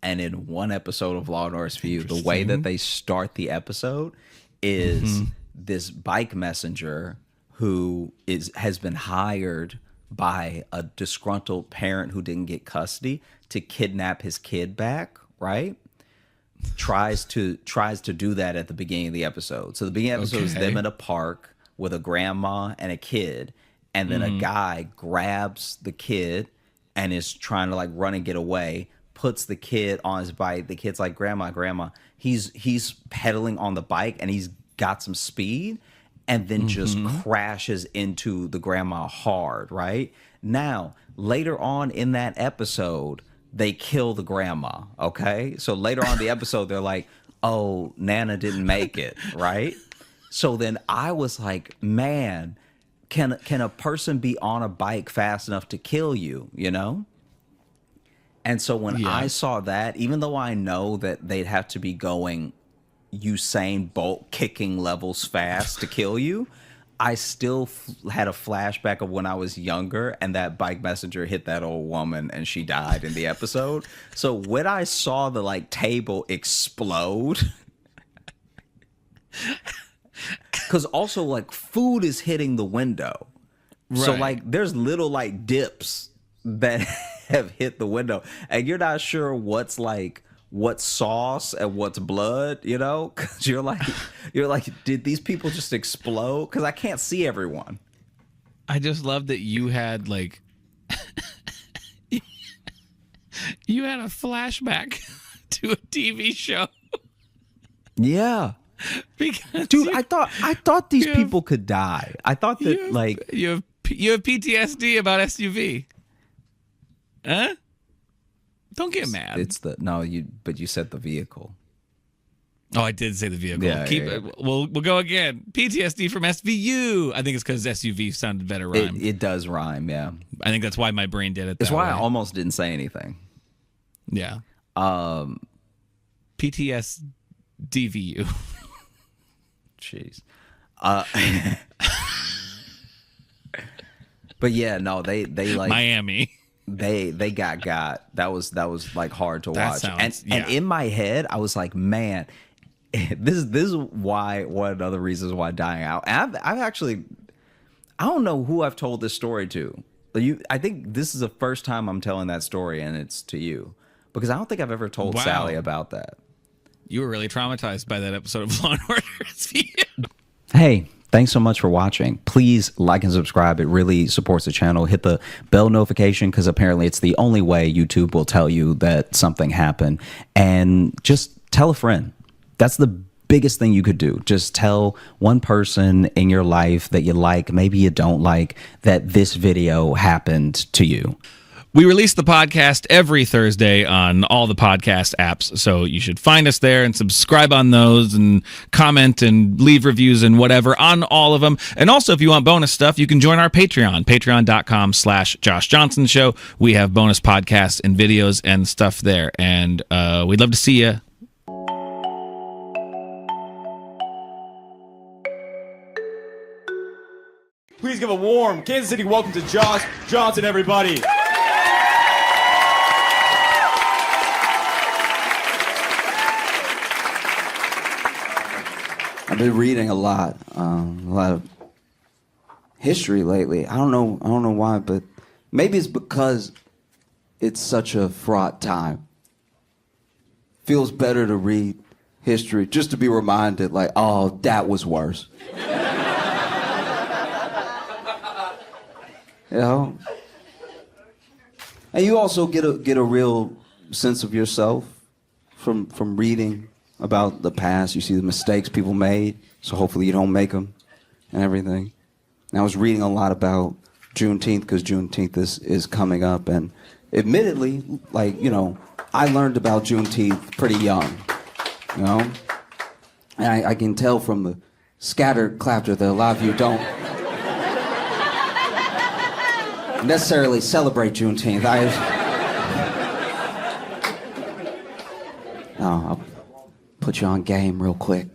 And in one episode of Law and Order SVU, the way that they start the episode is this bike messenger who has been hired by a disgruntled parent who didn't get custody to kidnap his kid back, right? Tries to do that at the beginning of the episode. So the beginning of the episode is them in a park with a grandma and a kid, and then a guy grabs the kid and is trying to like run and get away, puts the kid on his bike. The kid's like, grandma. He's pedaling on the bike and he's got some speed, and then just crashes into the grandma hard, right? Now, later on in that episode, they kill the grandma, okay? So later on in the episode, they're like, oh, Nana didn't make it, right? So then I was like, man, can a person be on a bike fast enough to kill you, you know? And so when I saw that, even though I know that they'd have to be going Usain Bolt kicking levels fast to kill you, I still had a flashback of when I was younger and that bike messenger hit that old woman and she died in the episode. So when I saw the like table explode, because also like food is hitting the window. Right. So like there's little like dips that have hit the window and you're not sure what's sauce and what's blood, you know? Because you're like, did these people just explode? Because I can't see everyone. I just love that you had like, you had a flashback to a TV show. Yeah, because dude, I thought these people could die. I thought that you have PTSD about SUV, huh? Don't get mad. But you said the vehicle. Oh, I did say the vehicle. Yeah, We'll go again. PTSD from SVU. I think it's because SUV sounded better rhyme. It does rhyme, yeah. I think that's why my brain did it. That's why I almost didn't say anything. Yeah. PTSDVU. Jeez. But yeah, no, they like Miami. They got that was like hard to watch. And in my head I was like, man, this is why one of the other reasons why dying out. And I've actually, I don't know who I've told this story to. I think this is the first time I'm telling that story, and it's to you, because I don't think I've ever told Sally about that. You were really traumatized by that episode of Law and Order SVU. Hey, thanks so much for watching. Please like and subscribe. It really supports the channel. Hit the bell notification, because apparently it's the only way YouTube will tell you that something happened. And just tell a friend. That's the biggest thing you could do. Just tell one person in your life that you like, maybe you don't like, that this video happened to you. We release the podcast every Thursday on all the podcast apps, so you should find us there and subscribe on those and comment and leave reviews and whatever on all of them. And also, if you want bonus stuff, you can join our Patreon, patreon.com/Josh Johnson Show. We have bonus podcasts and videos and stuff there, and we'd love to see you. Please give a warm Kansas City welcome to Josh Johnson, everybody. I've been reading a lot of history lately. I don't know why, but maybe it's because it's such a fraught time. Feels better to read history just to be reminded, like, oh, that was worse. You know? And you also get a real sense of yourself from reading about the past. You see the mistakes people made, so hopefully you don't make them and everything. And I was reading a lot about Juneteenth, because Juneteenth is coming up, and admittedly, like, you know, I learned about Juneteenth pretty young, you know? And I can tell from the scattered clapter that a lot of you don't necessarily celebrate Juneteenth. I'll put you on game real quick.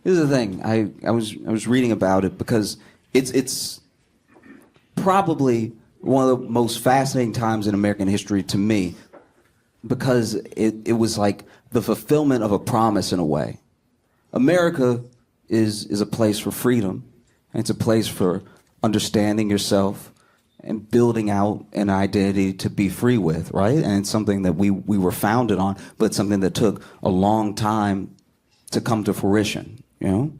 This is the thing. I was reading about it because it's probably one of the most fascinating times in American history to me, because it was like the fulfillment of a promise in a way. America is a place for freedom, and it's a place for understanding yourself and building out an identity to be free with, right? And it's something that we were founded on, but it's something that took a long time to come to fruition, you know?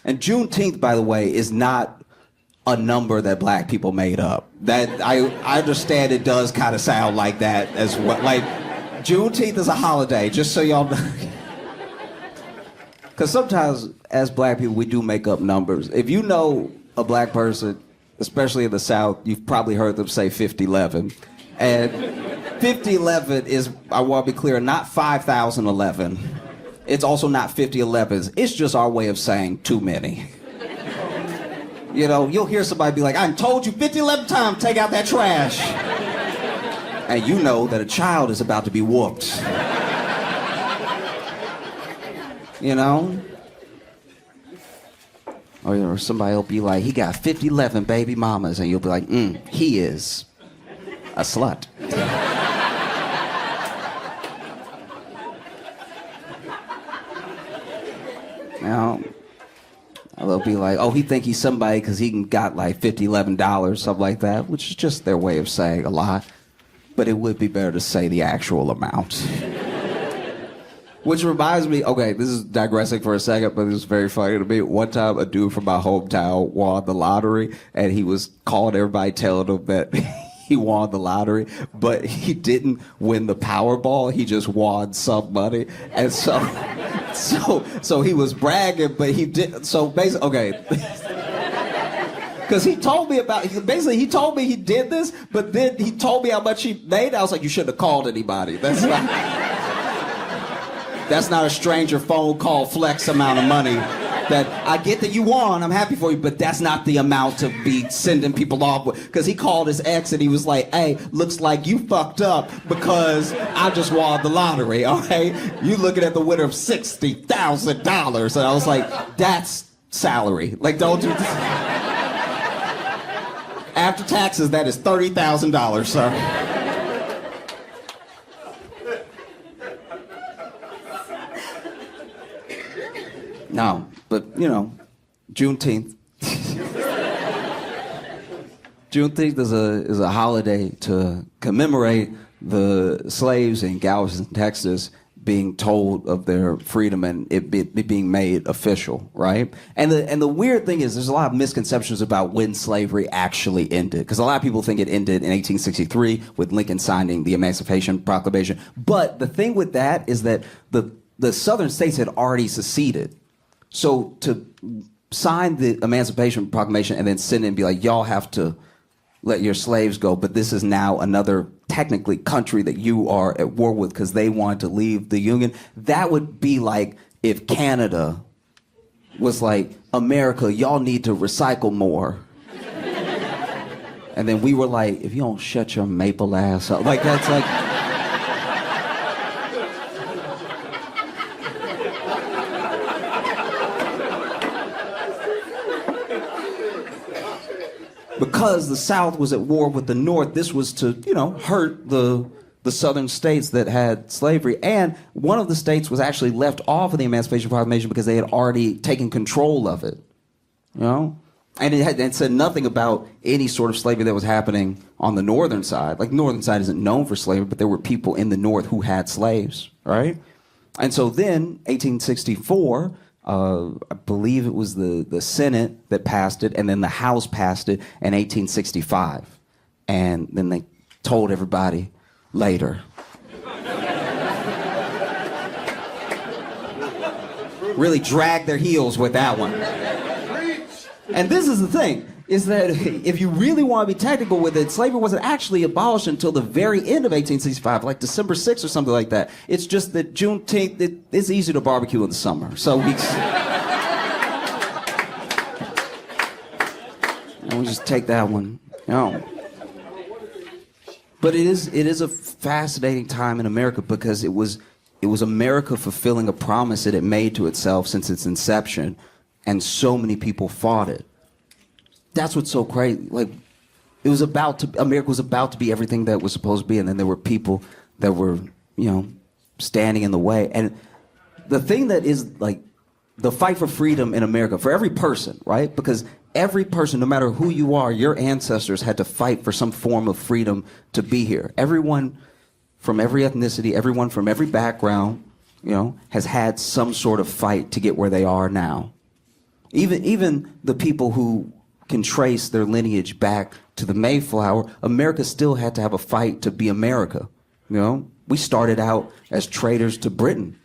And Juneteenth, by the way, is not a number that black people made up. That I understand it does kind of sound like that as well. Like, Juneteenth is a holiday, just so y'all know. Because sometimes, as black people, we do make up numbers. If you know a black person, especially in the South, you've probably heard them say 5011. And 5011 is, I want to be clear, not 5011. It's also not 5011s. It's just our way of saying too many. You know, you'll hear somebody be like, I told you 5011 times, take out that trash. And you know that a child is about to be whooped. You know? Or somebody will be like, he got 5011 baby mamas, and you'll be like, he is a slut. Now, they'll be like, oh, he think he's somebody because he got like $50, something like that, which is just their way of saying a lot. But it would be better to say the actual amount. Which reminds me, okay, this is digressing for a second, but it was very funny to me. One time, a dude from my hometown won the lottery, and he was calling everybody, telling them that he won the lottery, but he didn't win the Powerball. He just won some money, and so he was bragging, but he did. So basically, okay. Because he told me he told me he did this, but then he told me how much he made. I was like, you shouldn't have called anybody. That's not a stranger phone call flex amount of money. That I get that you won, I'm happy for you, but that's not the amount to be sending people off with. Because he called his ex and he was like, hey, looks like you fucked up because I just won the lottery, all right? You looking at the winner of $60,000. And I was like, that's salary. Like, don't do this. After taxes, that is $30,000, sir. No, but, you know, Juneteenth. Juneteenth is a holiday to commemorate the slaves in Galveston, Texas, being told of their freedom and it being made official, right? And the weird thing is there's a lot of misconceptions about when slavery actually ended. Because a lot of people think it ended in 1863 with Lincoln signing the Emancipation Proclamation. But the thing with that is that the southern states had already seceded. So to sign the Emancipation Proclamation and then send it and be like, y'all have to let your slaves go, but this is now another technically country that you are at war with because they want to leave the Union. That would be like if Canada was like, America, y'all need to recycle more. And then we were like, if you don't shut your maple ass up. Like, that's like... Because the South was at war with the North, this was to, you know, hurt the southern states that had slavery. And one of the states was actually left off of the Emancipation Proclamation because they had already taken control of it, you know? And it said nothing about any sort of slavery that was happening on the northern side. Like, the northern side isn't known for slavery, but there were people in the North who had slaves, right? And so then, 1864... I believe it was the Senate that passed it, and then the House passed it in 1865. And then they told everybody later. Really dragged their heels with that one. And this is the thing, is that if you really want to be technical with it, slavery wasn't actually abolished until the very end of 1865, like December 6th or something like that. It's just that Juneteenth, it's easy to barbecue in the summer. So we just take that one, you know. But it is a fascinating time in America because it was America fulfilling a promise that it made to itself since its inception, and so many people fought it. that's what's so crazy. Like, America was about to be everything that it was supposed to be, and then there were people that were, standing in the way. And the thing that is, like, the fight for freedom in America, for every person, right? Because every person, no matter who you are, your ancestors had to fight for some form of freedom to be here. Everyone from every ethnicity, everyone from every background, has had some sort of fight to get where they are now. Even the people who can trace their lineage back to the Mayflower, America still had to have a fight to be America. We started out as traitors to Britain,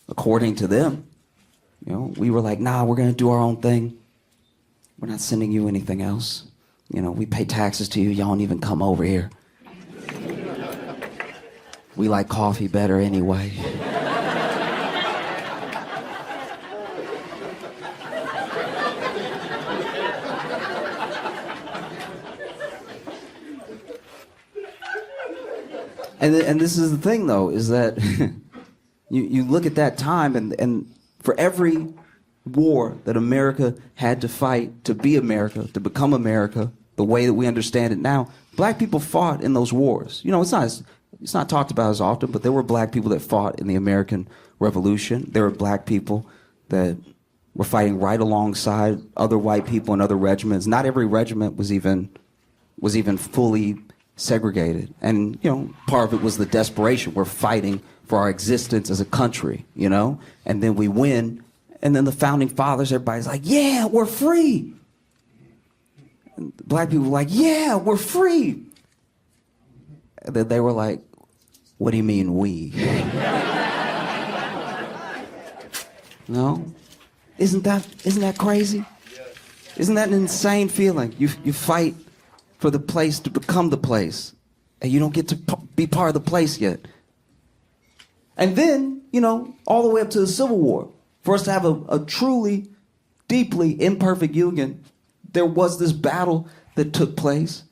according to them. We were like, nah, we're going to do our own thing. We're not sending you anything else. We pay taxes to you. Y'all don't even come over here. We like coffee better anyway. And this is the thing, though, is that you look at that time, and for every war that America had to fight to be America, to become America, the way that we understand it now, black people fought in those wars. It's not talked about as often, but there were black people that fought in the American Revolution. There were black people that were fighting right alongside other white people in other regiments. Not every regiment was even fully segregated. And, part of it was the desperation. We're fighting for our existence as a country, and then we win. And then the founding fathers, everybody's like, yeah, we're free. And black people were like, yeah, we're free. And then they were like, what do you mean we? No? Isn't that crazy? Isn't that an insane feeling? You fight for the place to become the place, and you don't get to be part of the place yet. And then, all the way up to the Civil War, for us to have a truly, deeply imperfect union, there was this battle that took place,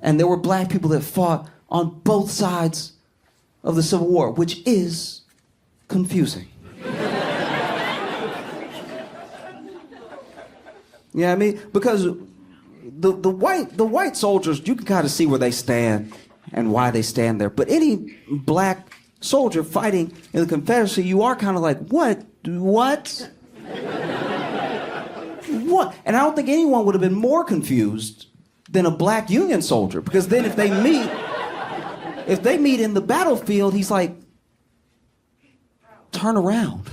and there were black people that fought on both sides of the Civil War, which is confusing. I mean? Because the white soldiers, you can kind of see where they stand and why they stand there. But any black soldier fighting in the Confederacy, you are kind of like, what? What? And I don't think anyone would have been more confused than a black Union soldier, because then if they meet in the battlefield, he's like, turn around.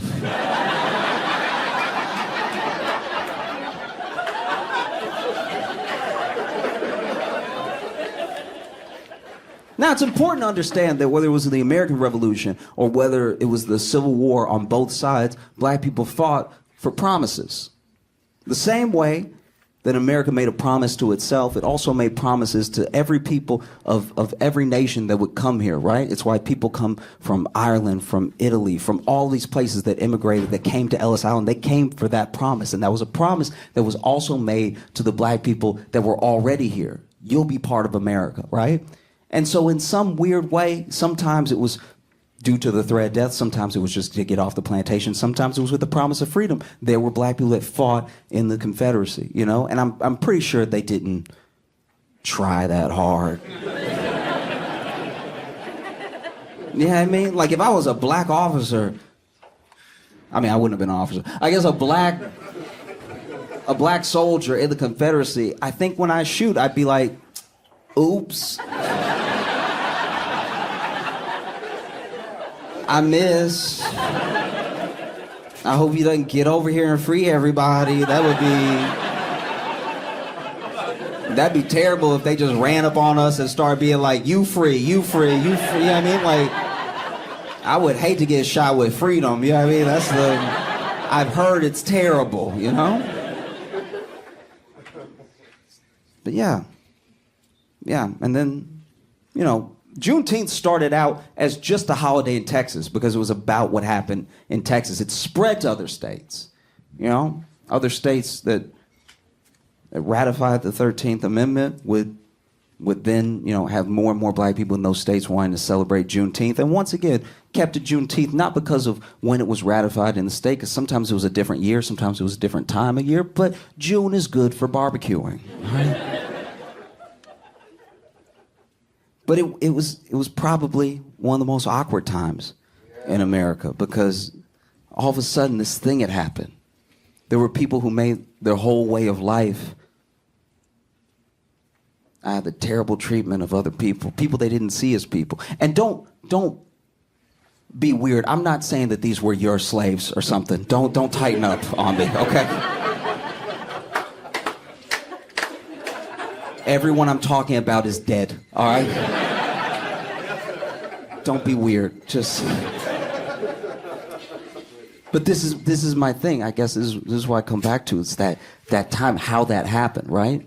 Now, it's important to understand that whether it was the American Revolution or whether it was the Civil War, on both sides, black people fought for promises. The same way that America made a promise to itself, it also made promises to every people of every nation that would come here, right? It's why people come from Ireland, from Italy, from all these places that immigrated, that came to Ellis Island. They came for that promise, and that was a promise that was also made to the black people that were already here. You'll be part of America, right? And so in some weird way, sometimes it was due to the threat of death, sometimes it was just to get off the plantation, sometimes it was with the promise of freedom. There were black people that fought in the Confederacy, and I'm pretty sure they didn't try that hard. I mean? Like, if I was a black officer, I wouldn't have been an officer. I guess a black soldier in the Confederacy, I think when I shoot, I'd be like, oops. I miss. I hope he doesn't get over here and free everybody. That'd be terrible if they just ran up on us and started being like, you free, you free, you free. You know what I mean? Like, I would hate to get shot with freedom. You know what I mean? I've heard it's terrible, But yeah. And then, Juneteenth started out as just a holiday in Texas because it was about what happened in Texas. It spread to other states, other states that ratified the 13th Amendment would would then, have more and more black people in those states wanting to celebrate Juneteenth. And once again, kept it Juneteenth, not because of when it was ratified in the state, because sometimes it was a different year, sometimes it was a different time of year, but June is good for barbecuing. Right? But it was probably one of the most awkward times in America, because all of a sudden this thing had happened. There were people who made their whole way of life out of the terrible treatment of other people they didn't see as people. And don't be weird. I'm not saying that these were your slaves or something. Don't tighten up on me, okay? Everyone I'm talking about is dead, all right? Don't be weird. But this is my thing. I guess this is what I come back to. It's that time, how that happened, right?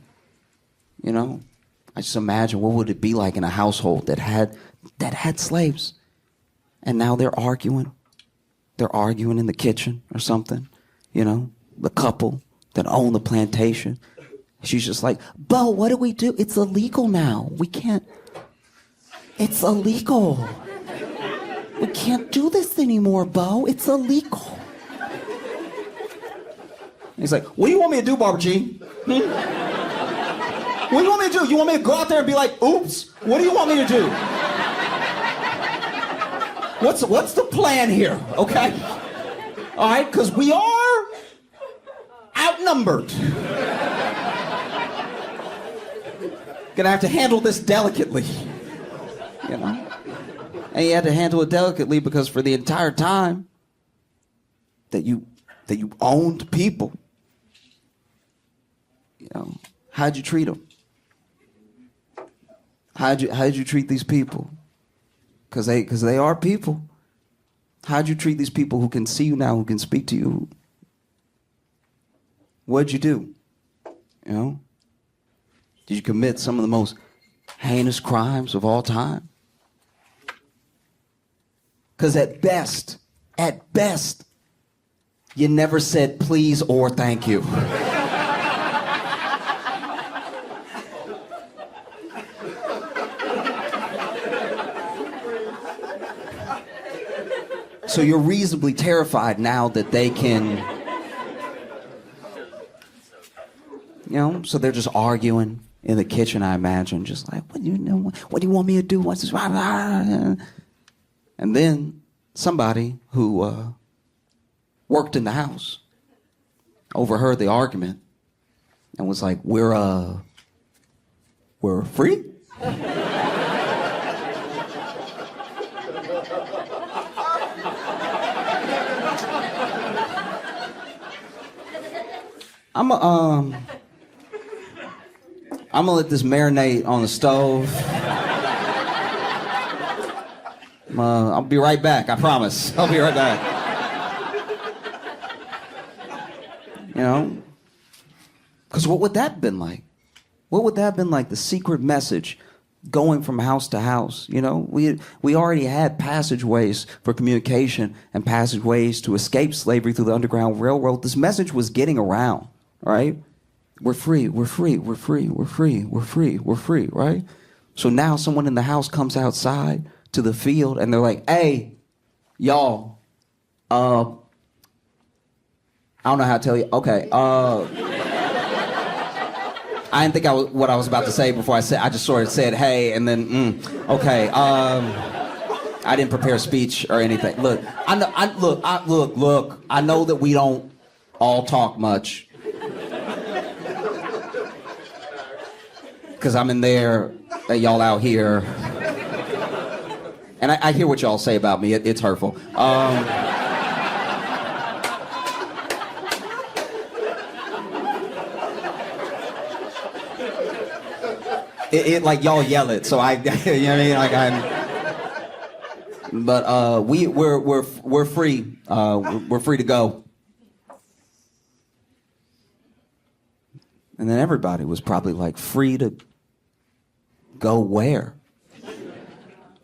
I just imagine what would it be like in a household that had slaves, and now they're arguing. They're arguing in the kitchen or something. The couple that own the plantation. She's just like, Bo, what do we do? It's illegal now. We can't. It's illegal. We can't do this anymore, Bo. It's illegal. He's like, what do you want me to do, Barbara Jean? What do you want me to do? You want me to go out there and be like, oops? What do you want me to do? What's the plan here, okay? All right, because we are outnumbered. Gonna have to handle this delicately, And you had to handle it delicately because for the entire time that you owned people, how'd you treat them? How'd you treat these people? Because they are people. How'd you treat these people who can see you now, who can speak to you? What'd you do? Did you commit some of the most heinous crimes of all time? Because at best, you never said please or thank you. So you're reasonably terrified now that they can, so they're just arguing in the kitchen, I imagine, just like, what do you want me to do? What's this? And then somebody who worked in the house overheard the argument and was like, we're free? I'm gonna let this marinate on the stove. I'll be right back, I promise. I'll be right back. Because what would that have been like? What would that have been like, the secret message going from house to house? We already had passageways for communication and passageways to escape slavery through the Underground Railroad. This message was getting around, right? We're free, we're free, we're free, we're free, we're free, we're free, right? So now someone in the house comes outside to the field and they're like, hey, y'all, I don't know how to tell you. Okay, I didn't think what I was about to say before I just sort of said, hey, and then, okay, I didn't prepare a speech or anything. Look, I know that we don't all talk much. Because I'm in there, y'all out here. And I hear what y'all say about me. It's hurtful. It like y'all yell it, so I, you know what I mean? Like but we're free. We're free to go. And then everybody was probably like, free to go where?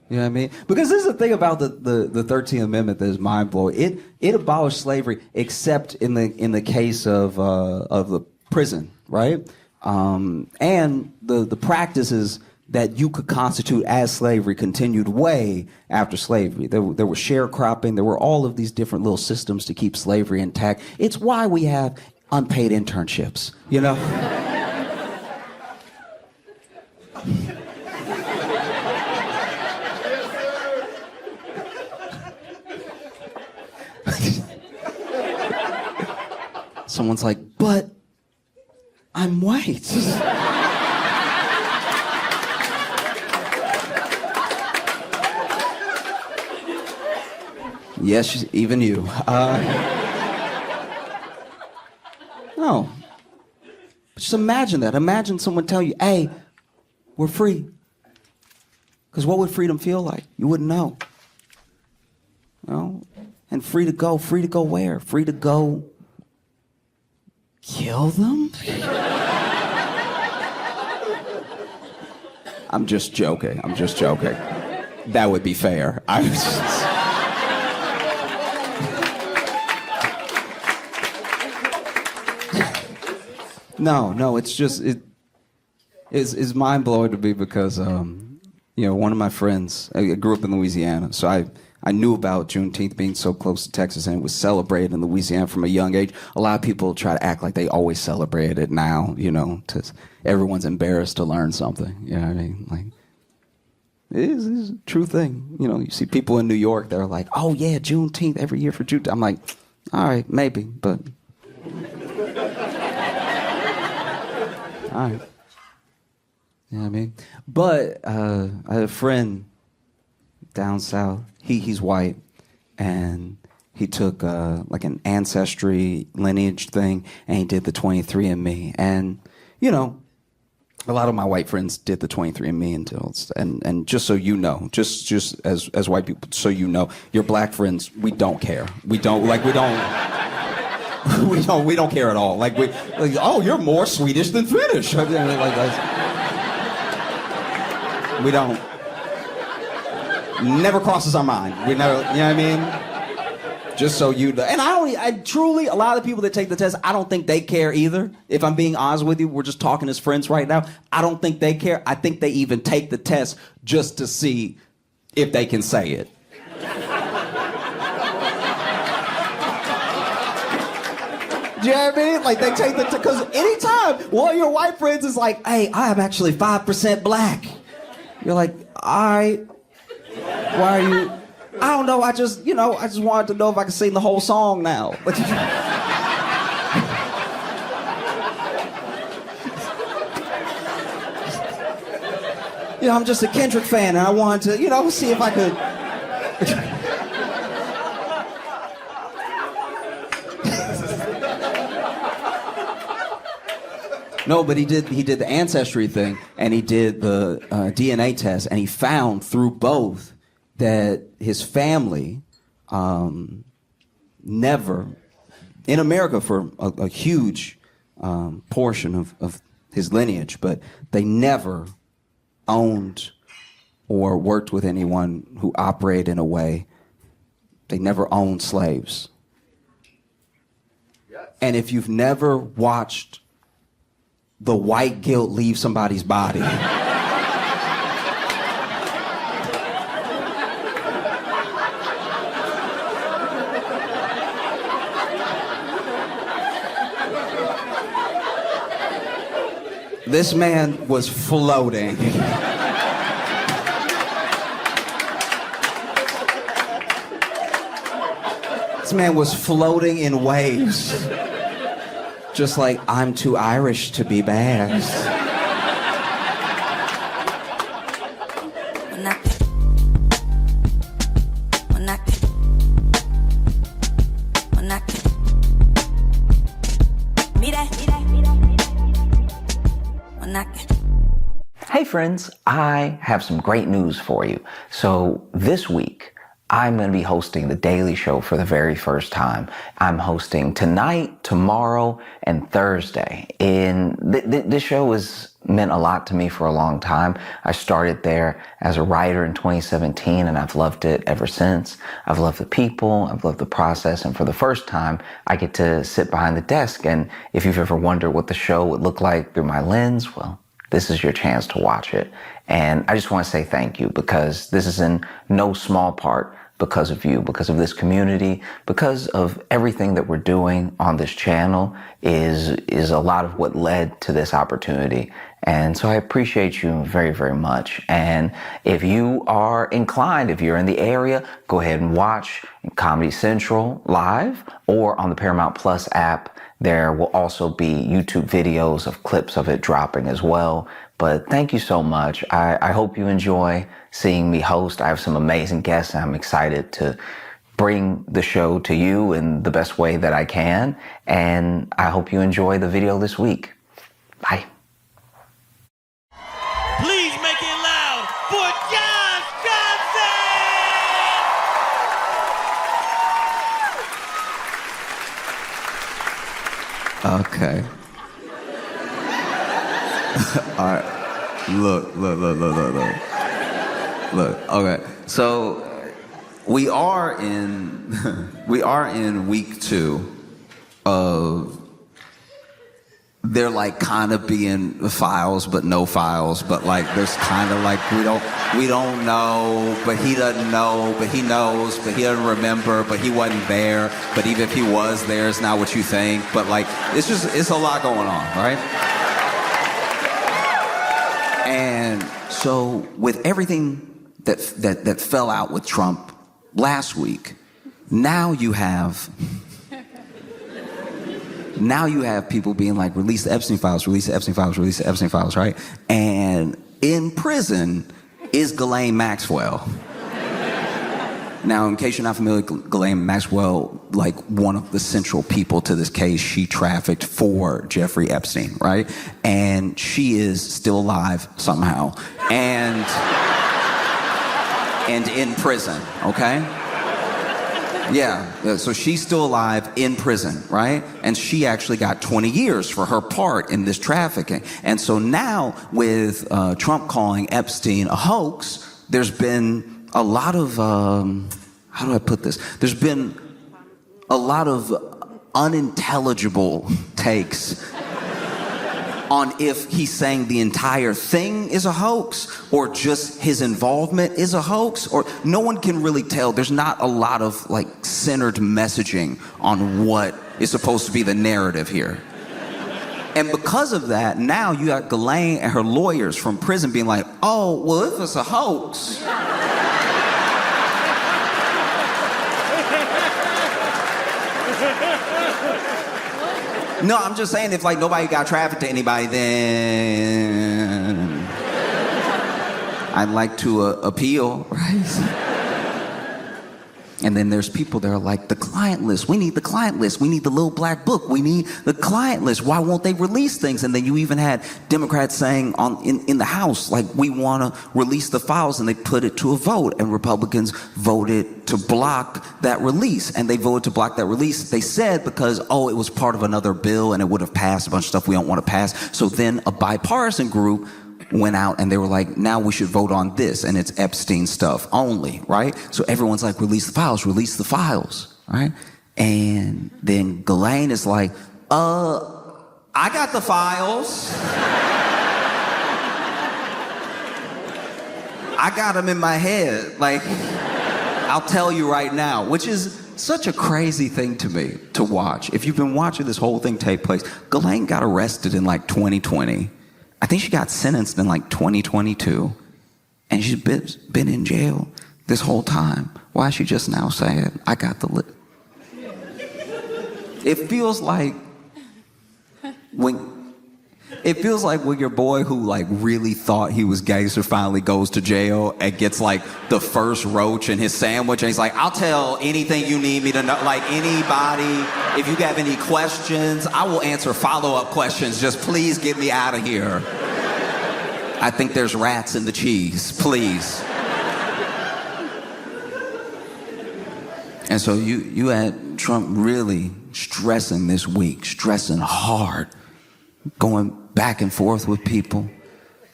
You know what I mean? Because this is the thing about the 13th Amendment that is mind blowing. It abolished slavery except in the case of the prison, right? And the practices that you could constitute as slavery continued way after slavery. There was sharecropping. There were all of these different little systems to keep slavery intact. It's why we have unpaid internships, you know? Someone's like, but I'm white. Yes, even you. No. Just imagine that. Imagine someone tell you, hey, we're free. Because what would freedom feel like? You wouldn't know. You know? And free to go where? Free to go kill them? I'm just joking. That would be fair. No, it's just, it's mind-blowing to me because, one of my friends, I grew up in Louisiana, so I knew about Juneteenth being so close to Texas, and it was celebrated in Louisiana from a young age. A lot of people try to act like they always celebrate it now, everyone's embarrassed to learn something, you know what I mean? Like, it's a true thing. You see people in New York that are like, oh yeah, Juneteenth every year for Juneteenth. I'm like, all right, maybe, but... all right. You know what I mean? But I had a friend down south. He's white, and he took like an ancestry lineage thing, and he did the 23andMe. And a lot of my white friends did the 23andMe and just so you know, just as white people, so you know, your black friends, we don't care. We don't. We don't care at all. Oh, you're more Swedish than Finnish. We don't. Never crosses our mind. We never, you know what I mean? Just so you know. And I truly, a lot of the people that take the test, I don't think they care either. If I'm being honest with you, we're just talking as friends right now. I don't think they care. I think they even take the test just to see if they can say it. Do you know what I mean? Like, they take because anytime one of your white friends is like, hey, I'm actually 5% black. You're like, all right, why are you? I don't know, I just wanted to know if I could sing the whole song now. I'm just a Kendrick fan, and I wanted to, see if I could. No, but he did the ancestry thing, and he did the DNA test, and he found through both that his family never, in America for a huge portion of his lineage, but they never owned or worked with anyone who operated in a way. They never owned slaves. Yes. And if you've never watched the white guilt leave somebody's body. This man was floating. This man was floating in waves. Just like, I'm too Irish to be bad. Hey friends, I have some great news for you. So this week, I'm going to be hosting The Daily Show for the very first time. I'm hosting tonight, tomorrow, and Thursday. And this show has meant a lot to me for a long time. I started there as a writer in 2017, and I've loved it ever since. I've loved the people, I've loved the process, and for the first time, I get to sit behind the desk. And if you've ever wondered what the show would look like through my lens, well, this is your chance to watch it. And I just want to say thank you, because this is in no small part because of you, because of this community, because of everything that we're doing on this channel is a lot of what led to this opportunity. And so I appreciate you very, very much. And if you are inclined, if you're in the area, go ahead and watch Comedy Central live or on the Paramount Plus app. There will also be YouTube videos of clips of it dropping as well. But thank you so much. I hope you enjoy seeing me host. I have some amazing guests, and I'm excited to bring the show to you in the best way that I can. And I hope you enjoy the video this week. Bye. Please make it loud for John Johnson! Okay. All right. Look. Okay. So we are in week 2 of they're like kind of being files but no files, but like there's kind of like we don't know, but he doesn't know, but he knows, but he doesn't remember, but he wasn't there, but even if he was there, it's not what you think. But like it's a lot going on, right? And so with everything that fell out with Trump last week, now you have people being like, release the Epstein files, release the Epstein files, release the Epstein files, right? And in prison is Ghislaine Maxwell. Now, in case you're not familiar with Ghislaine Maxwell, like one of the central people to this case, she trafficked for Jeffrey Epstein, right? And she is still alive somehow, and in prison, okay? Yeah, so she's still alive in prison, right? And she actually got 20 years for her part in this trafficking. And so now with Trump calling Epstein a hoax, there's been a lot of, how do I put this? There's been a lot of unintelligible takes on if he's saying the entire thing is a hoax or just his involvement is a hoax, or no one can really tell. There's not a lot of like centered messaging on what is supposed to be the narrative here. And because of that, now you got Ghislaine and her lawyers from prison being like, oh, well, if it's a hoax, no, I'm just saying if like nobody got trafficked to anybody, then I'd like to appeal, right? And then there's people that are like, the client list, we need the client list, we need the little black book, we need the client list, why won't they release things? And then you even had Democrats saying in the House, like, we want to release the files, and they put it to a vote, and Republicans voted to block that release. And they voted to block that release, they said, because, oh, it was part of another bill and it would have passed a bunch of stuff we don't want to pass. So then a bipartisan group went out and they were like, now we should vote on this, and it's Epstein stuff only, right? So everyone's like, release the files, right? And then Ghislaine is like, I got the files. I got them in my head. Like, I'll tell you right now, which is such a crazy thing to me to watch. If you've been watching this whole thing take place, Ghislaine got arrested in like 2020. I think she got sentenced in like 2022, and she's been in jail this whole time. Why is she just now saying, I got the list? It feels like when your boy who like really thought he was gangster finally goes to jail and gets like the first roach in his sandwich, and he's like, I'll tell anything you need me to know, like anybody, if you have any questions, I will answer follow-up questions, just please get me out of here. I think there's rats in the cheese, please. And so you had Trump really stressing this week, stressing hard, going back and forth with people.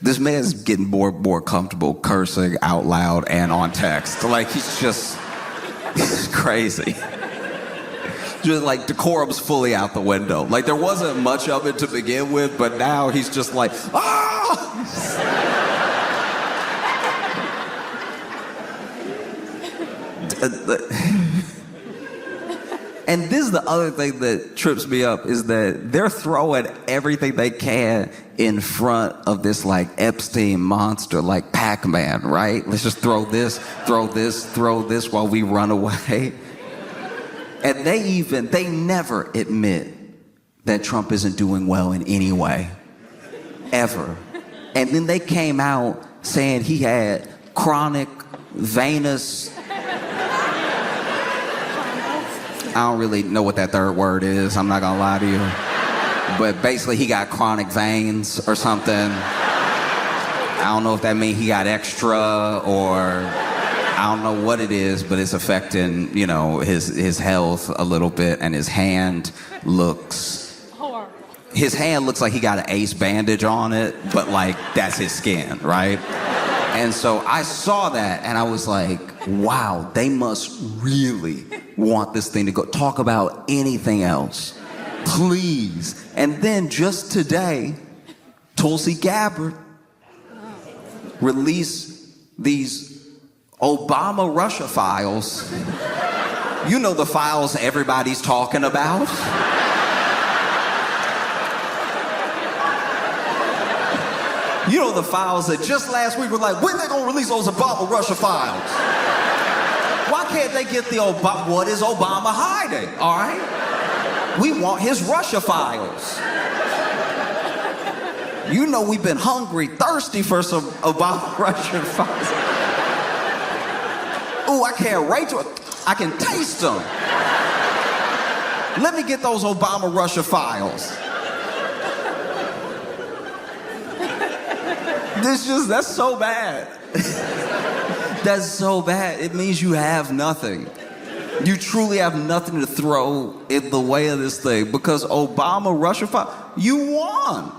This man's getting more comfortable cursing out loud and on text. Like, he's crazy. Just like decorum's fully out the window. Like, there wasn't much of it to begin with, but now he's just like, ah! And this is the other thing that trips me up, is that they're throwing everything they can in front of this like Epstein monster, like Pac-Man, right? Let's just throw this while we run away. And they never admit that Trump isn't doing well in any way, ever. And then they came out saying he had chronic venous, I don't really know what that third word is, I'm not gonna lie to you. But basically he got chronic veins or something. I don't know if that means he got extra, or I don't know what it is, but it's affecting, you know, his health a little bit, and his hand looks like he got an ace bandage on it, but like that's his skin, right? And so I saw that and I was like, wow, they must really want this thing to go. Talk about anything else, please. And then just today, Tulsi Gabbard released these Obama Russia files. You know, the files everybody's talking about. You know, the files that just last week were like, when they gonna release those Obama Russia files? Why can't they get the Obama? What is Obama hiding? All right, we want his Russia files. You know, we've been hungry, thirsty for some Obama Russia files. Ooh, I can't wait to. I can taste them. Let me get those Obama Russia files. That's so bad. That's so bad. It means you have nothing. You truly have nothing to throw in the way of this thing, because Obama Russia file, you won.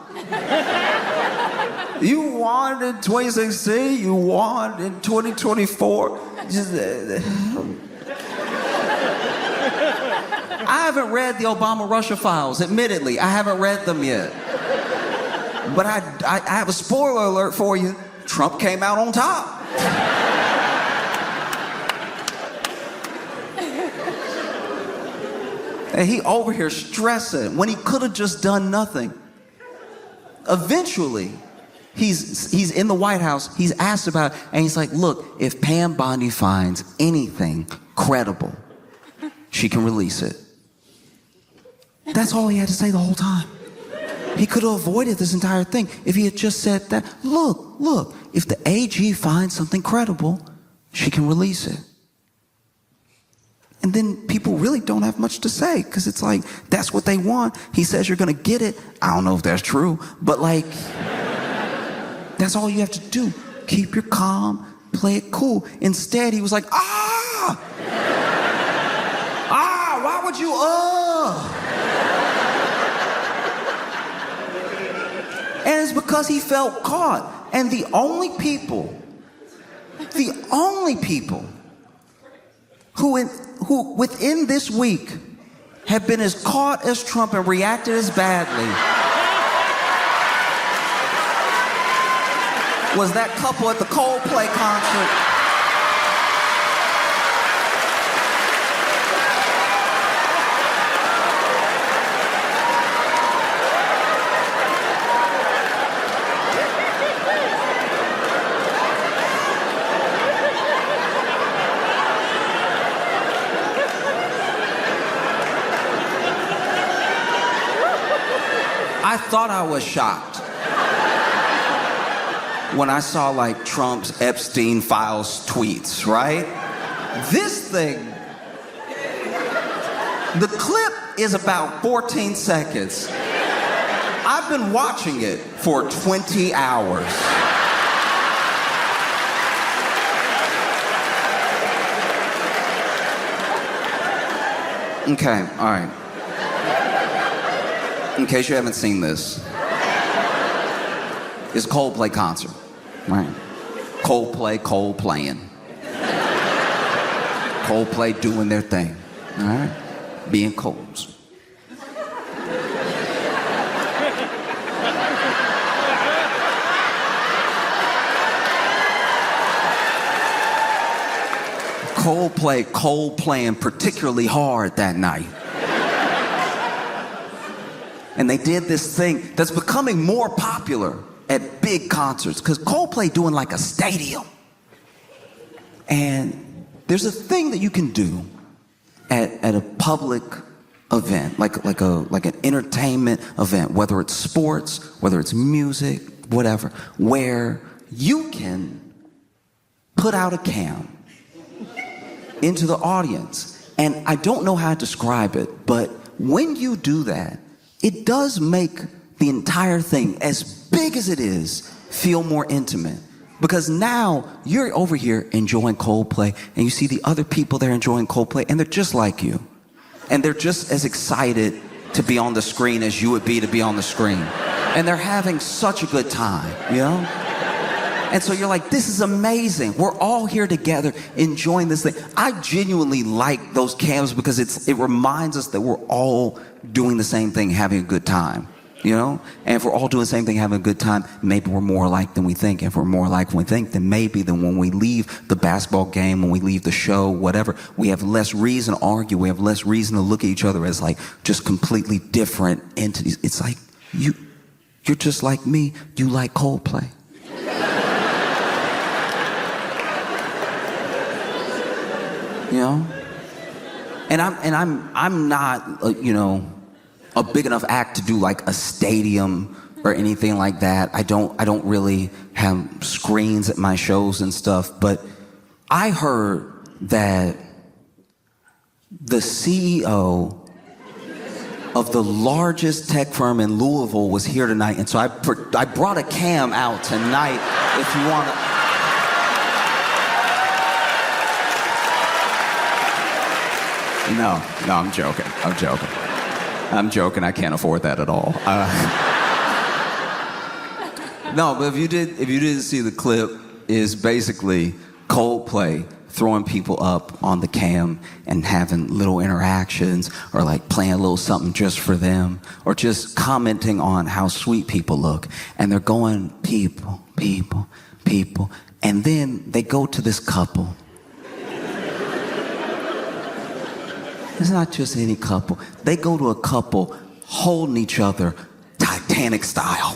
You won in 2016, you won in 2024. I haven't read the Obama Russia files, admittedly. I haven't read them yet. But I have a spoiler alert for you. Trump came out on top. And he over here stressing when he could have just done nothing. Eventually, he's in the White House, he's asked about it, and he's like, look, if Pam Bondi finds anything credible, she can release it. That's all he had to say the whole time. He could have avoided this entire thing if he had just said that, look, if the AG finds something credible, she can release it. And then people really don't have much to say, because it's like, that's what they want. He says you're gonna get it. I don't know if that's true, but like, that's all you have to do. Keep your calm, play it cool. Instead, he was like, why would you, And it's because he felt caught. And the only people who within this week have been as caught as Trump and reacted as badly was that couple at the Coldplay concert. I thought I was shocked when I saw like Trump's Epstein files tweets, right? This thing, the clip is about 14 seconds. I've been watching it for 20 hours. Okay, all right. In case you haven't seen this, it's a Coldplay concert, right? Coldplaying. Coldplay doing their thing, all right? Being colds. Coldplaying particularly hard that night. And they did this thing that's becoming more popular at big concerts, because Coldplay doing like a stadium. And there's a thing that you can do at a public event, like an entertainment event, whether it's sports, whether it's music, whatever, where you can put out a cam into the audience. And I don't know how to describe it, but when you do that, it does make the entire thing, as big as it is, feel more intimate. Because now you're over here enjoying Coldplay, and you see the other people there enjoying Coldplay, and they're just like you. And they're just as excited to be on the screen as you would be to be on the screen. And they're having such a good time, you know? And so you're like, this is amazing. We're all here together enjoying this thing. I genuinely like those cams because it reminds us that we're all doing the same thing, having a good time. You know? And if we're all doing the same thing, having a good time, maybe we're more alike than we think. If we're more alike than we think, then maybe when we leave the basketball game, when we leave the show, whatever, we have less reason to argue. We have less reason to look at each other as like just completely different entities. It's like, you're just like me. You like Coldplay. You know? And I'm not, you know, a big enough act to do like a stadium or anything like that. I don't really have screens at my shows and stuff, but I heard that the CEO of the largest tech firm in Louisville was here tonight, and so I brought a cam out tonight if you want to. No, I'm joking. I'm joking. I can't afford that at all. No, but if you didn't see the clip, is basically Coldplay throwing people up on the cam and having little interactions, or like playing a little something just for them, or just commenting on how sweet people look. And they're going, people, people, people. And then they go to this couple. It's not just any couple. They go to a couple holding each other Titanic style.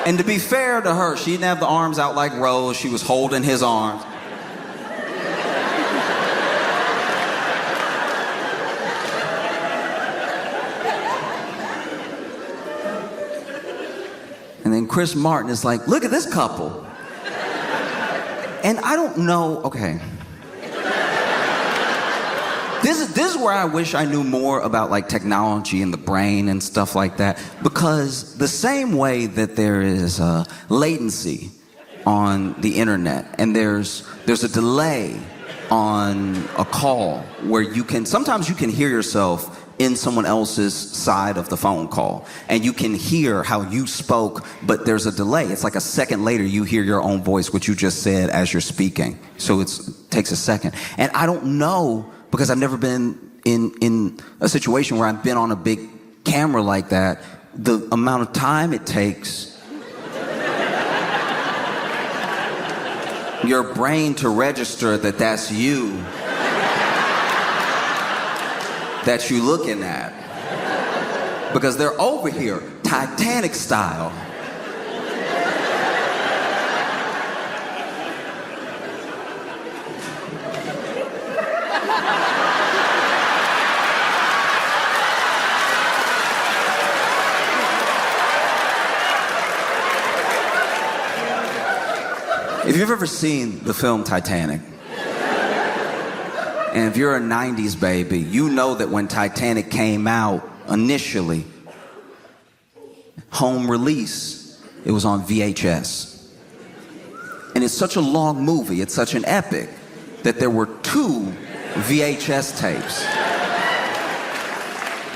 And to be fair to her, she didn't have the arms out like Rose. She was holding his arms. And then Chris Martin is like, look at this couple. And I don't know, okay. This is where I wish I knew more about like technology and the brain and stuff like that. Because the same way that there is latency on the internet, and there's a delay on a call where sometimes you can hear yourself in someone else's side of the phone call, and you can hear how you spoke, but there's a delay. It's like a second later you hear your own voice, what you just said as you're speaking. So it takes a second. And I don't know, because I've never been in a situation where I've been on a big camera like that, the amount of time it takes your brain to register that that's you that you're looking at. Because they're over here, Titanic style. If you've ever seen the film Titanic, and if you're a 90s baby, you know that when Titanic came out initially, home release, it was on VHS. And it's such a long movie, it's such an epic, that there were 2 VHS tapes.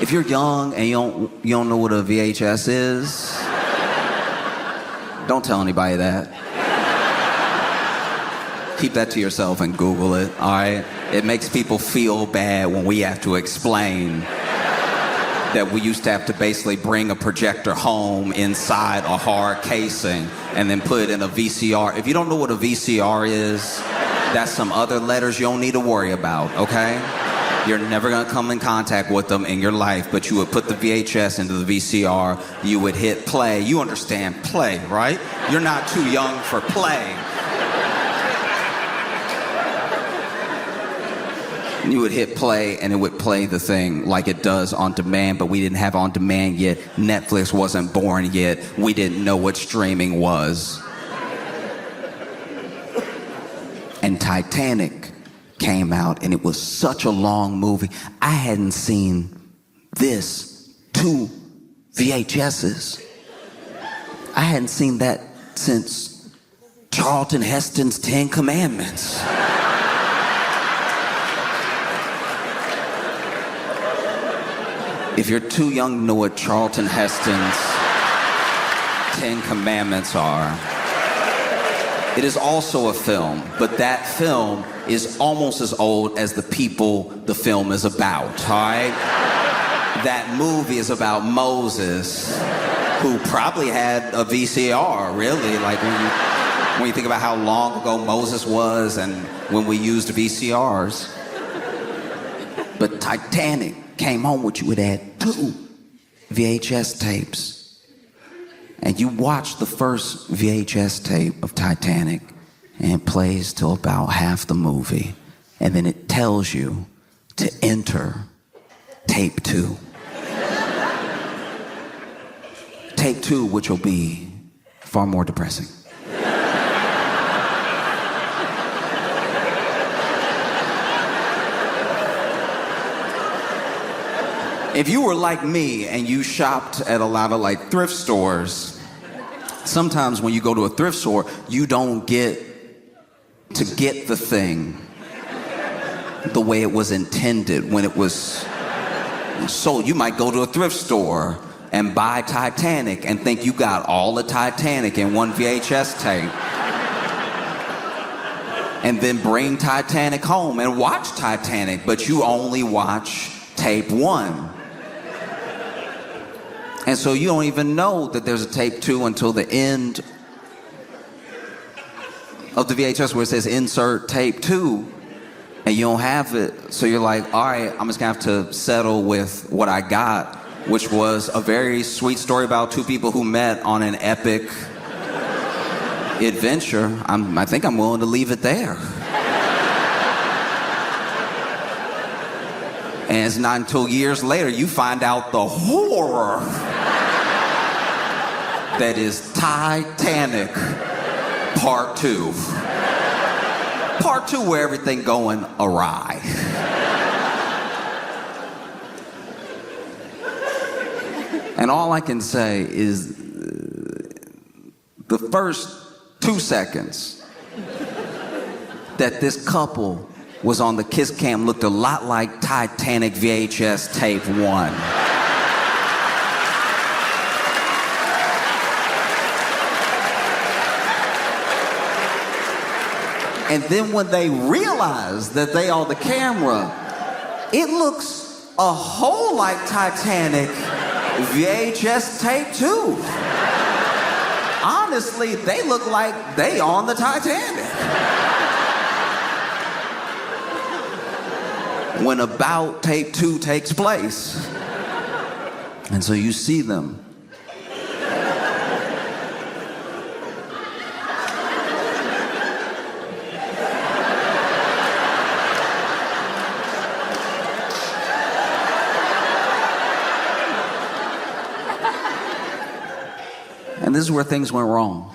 If you're young and you don't know what a VHS is, don't tell anybody that. Keep that to yourself and Google it, all right? It makes people feel bad when we have to explain that we used to have to basically bring a projector home inside a hard casing and then put it in a VCR. If you don't know what a VCR is, that's some other letters you don't need to worry about, okay? You're never gonna come in contact with them in your life, but you would put the VHS into the VCR, you would hit play. You understand play, right? You're not too young for play. You would hit play and it would play the thing like it does on demand, but we didn't have on demand yet. Netflix wasn't born yet. We didn't know what streaming was. And Titanic came out and it was such a long movie. I hadn't seen this 2 VHSs. I hadn't seen that since Charlton Heston's 10 Commandments. If you're too young to know what Charlton Heston's 10 Commandments are, it is also a film, but that film is almost as old as the people the film is about, all right? That movie is about Moses, who probably had a VCR, really. Like when you think about how long ago Moses was and when we used VCRs. But Titanic came home with you would add 2 VHS tapes. And you watch the first VHS tape of Titanic and it plays till about half the movie. And then it tells you to enter tape 2. Tape 2, which will be far more depressing. If you were like me and you shopped at a lot of like thrift stores, sometimes when you go to a thrift store, you don't get to get the thing the way it was intended when it was sold. You might go to a thrift store and buy Titanic and think you got all the Titanic in one VHS tape. And then bring Titanic home and watch Titanic, but you only watch tape 1. And so you don't even know that there's a tape 2 until the end of the VHS where it says insert tape 2 and you don't have it. So you're like, all right, I'm just gonna have to settle with what I got, which was a very sweet story about 2 people who met on an epic adventure. I think I'm willing to leave it there. And it's not until years later you find out the horror that is Titanic Part 2. Part 2 where everything going awry. And all I can say is the first 2 seconds that this couple was on the kiss cam looked a lot like Titanic VHS tape 1. And then when they realize that they are the camera, it looks a whole like Titanic VHS tape 2. Honestly, they look like they on the Titanic. When about tape 2 takes place. And so you see them. And this is where things went wrong.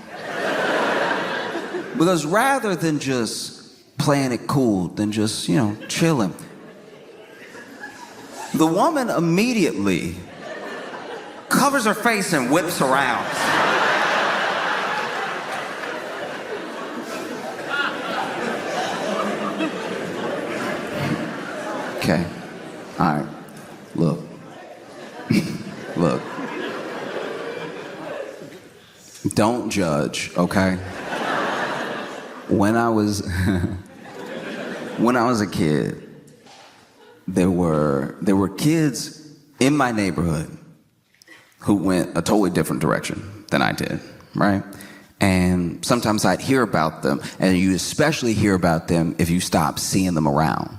Because rather than just playing it cool, than just, chilling, the woman immediately covers her face and whips around. Okay. All right. Look. Look. Don't judge, okay? when I was when I was a kid, there were kids in my neighborhood who went a totally different direction than I did, right? And sometimes I'd hear about them, and you especially hear about them if you stop seeing them around.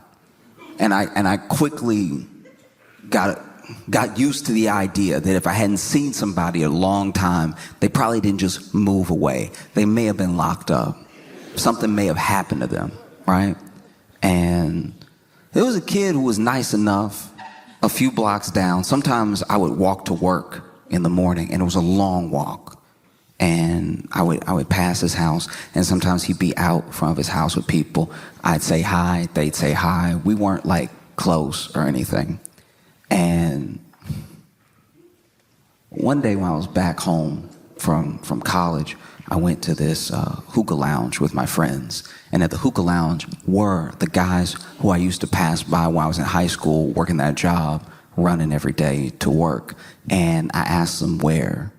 And I quickly got used to the idea that if I hadn't seen somebody a long time, they probably didn't just move away. They may have been locked up. Something may have happened to them, right? And there was a kid who was nice enough a few blocks down. Sometimes I would walk to work in the morning, and it was a long walk. And I would pass his house, and sometimes he'd be out front of his house with people. I'd say hi, they'd say hi. We weren't like close or anything. And one day when I was back home from college, I went to this hookah lounge with my friends. And at the hookah lounge were the guys who I used to pass by while I was in high school, working that job, running every day to work. And I asked them where,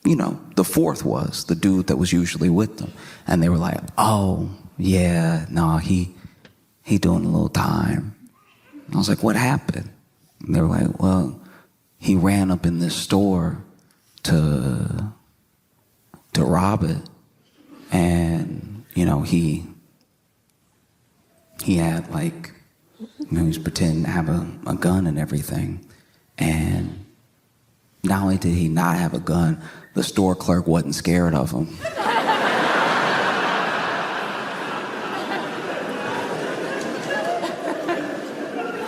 the fourth was, the dude that was usually with them. And they were like, oh, yeah, no, he doing a little time. I was like, what happened? And they were like, well, he ran up in this store to rob it. And, he had he was pretending to have a gun and everything. And not only did he not have a gun, the store clerk wasn't scared of him.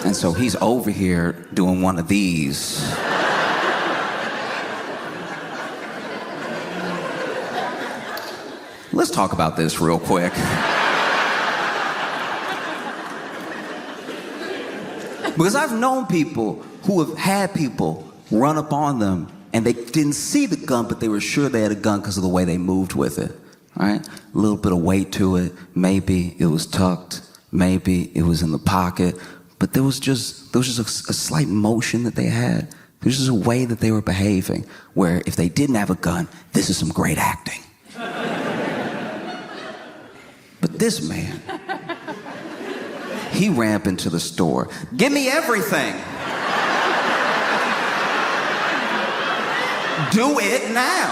And so he's over here doing one of these. Let's talk about this real quick. Because I've known people who have had people run up on them and they didn't see the gun, but they were sure they had a gun because of the way they moved with it, right? A little bit of weight to it. Maybe it was tucked. Maybe it was in the pocket. But there was just a slight motion that they had. There was just a way that they were behaving where if they didn't have a gun, this is some great acting. But this man, he ran up into the store. Give me everything. Do it now.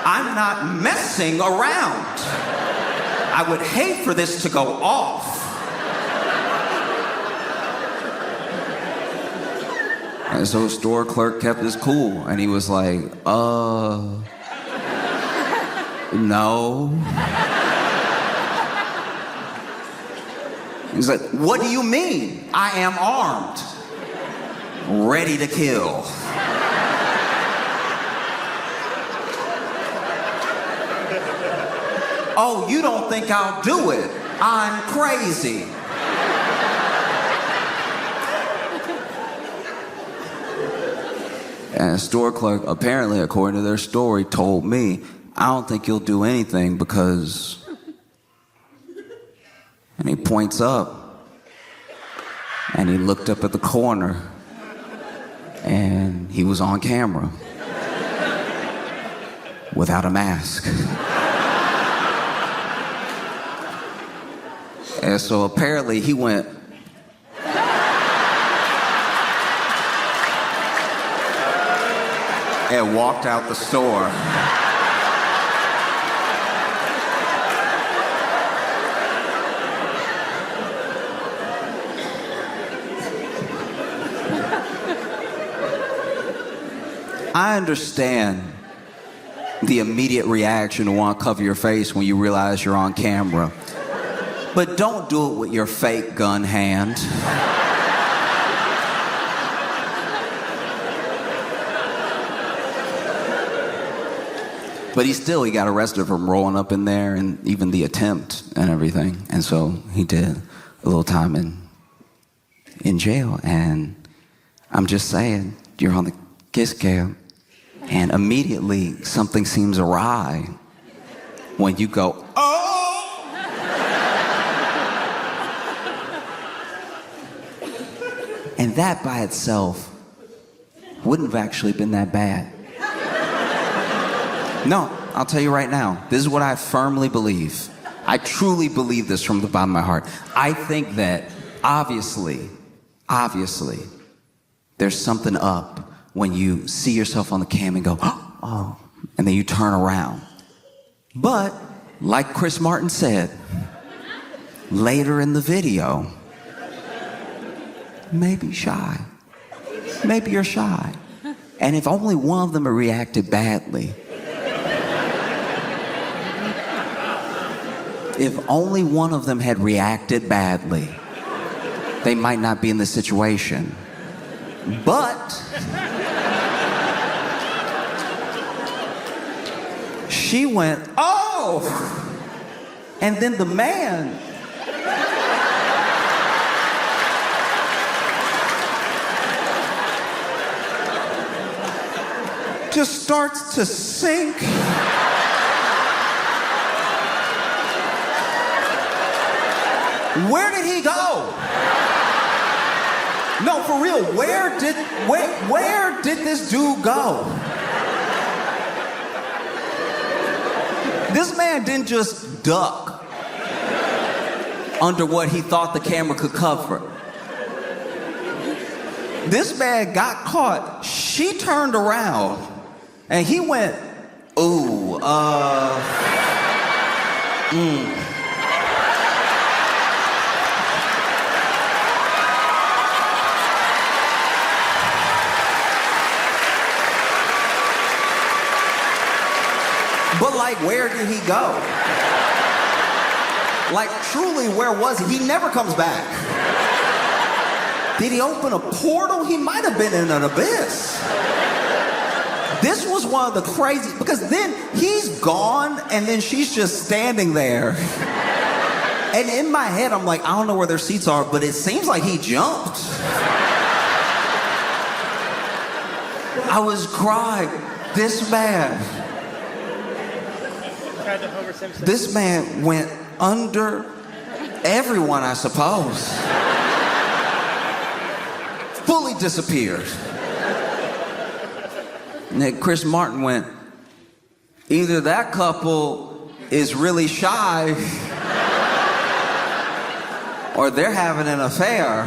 I'm not messing around. I would hate for this to go off. And so the store clerk kept his cool, and he was like, no. He's like, what do you mean? I am armed. Ready to kill. Oh, you don't think I'll do it? I'm crazy. And the store clerk, apparently, according to their story, told me, I don't think you'll do anything because... And he points up, and he looked up at the corner, and he was on camera without a mask. And so apparently he went... and walked out the store. I understand the immediate reaction to want to cover your face when you realize you're on camera. But don't do it with your fake gun hand. But he got arrested from rolling up in there and even the attempt and everything. And so he did a little time in jail. And I'm just saying, you're on the kiss cam, and immediately something seems awry when you go, oh! And that by itself wouldn't have actually been that bad. No, I'll tell you right now, this is what I firmly believe. I truly believe this from the bottom of my heart. I think that obviously, there's something up when you see yourself on the cam and go, oh, and then you turn around. But like Chris Martin said, later in the video, maybe shy. Maybe you're shy. And if only one of them had reacted badly, if only one of them had reacted badly, they might not be in this situation. But she went, oh! And then the man just starts to sink. Where did he go? No, for real, where did this dude go? This man didn't just duck under what he thought the camera could cover. This man got caught. She turned around and he went, ooh, But like, where did he go? Like, truly, where was he? He never comes back. Did he open a portal? He might have been in an abyss. This was one of the crazy, because then he's gone and then she's just standing there. And in my head, I'm like, I don't know where their seats are, but it seems like he jumped. I was crying. This man went under everyone, I suppose. Fully disappeared. And then Chris Martin went, either that couple is really shy or they're having an affair.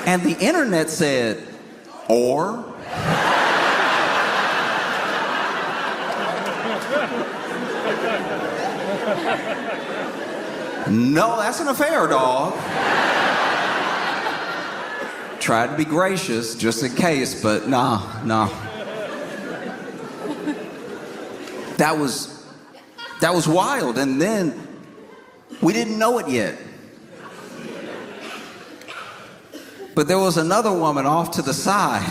And the internet said, or? No, that's an affair, dog. Tried to be gracious just in case, but no. That was wild, and then we didn't know it yet. But there was another woman off to the side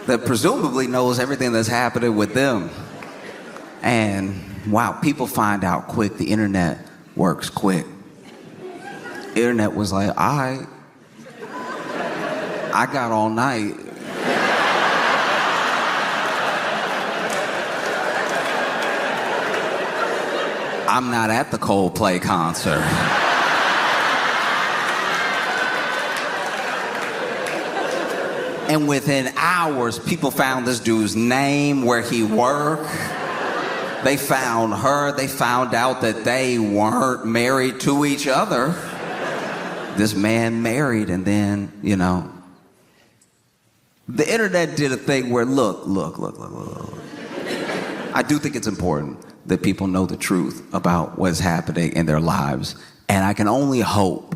that presumably knows everything that's happening with them. And wow, people find out quick. The internet works quick. Internet was like, I got all night. I'm not at the Coldplay concert. And within hours, people found this dude's name, where he worked. They found her. They found out that they weren't married to each other. This man married, and then, you know, the internet did a thing where, look. I do think it's important that people know the truth about what's happening in their lives. And I can only hope,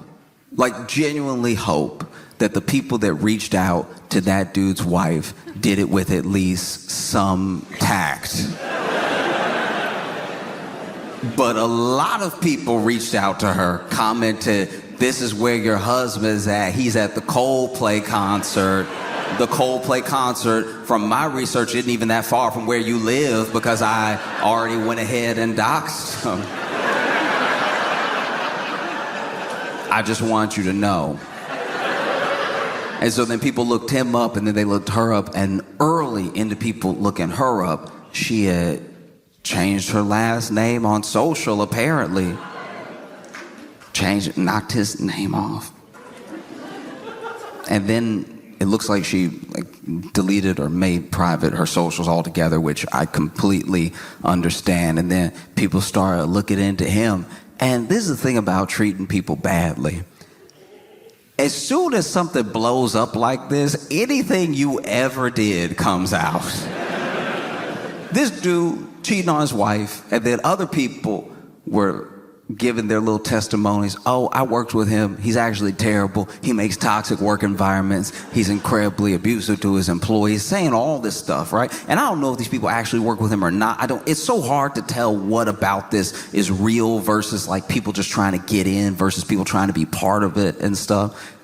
like genuinely hope, that the people that reached out to that dude's wife did it with at least some tact. But a lot of people reached out to her, commented, this is where your husband's at. He's at the Coldplay concert. The Coldplay concert, from my research, isn't even that far from where you live, because I already went ahead and doxed him. I just want you to know. And so then people looked him up, and then they looked her up, and early into people looking her up, she had changed her last name on social, apparently. knocked his name off. And then it looks like she deleted or made private her socials altogether, which I completely understand. And then people started looking into him. And this is the thing about treating people badly. As soon as something blows up like this, anything you ever did comes out. This dude cheating on his wife, and then other people were giving their little testimonies. Oh, I worked with him. He's actually terrible. He makes toxic work environments. He's incredibly abusive to his employees, saying all this stuff, right? And I don't know if these people actually work with him or not. It's so hard to tell what about this is real versus like people just trying to get in versus people trying to be part of it and stuff.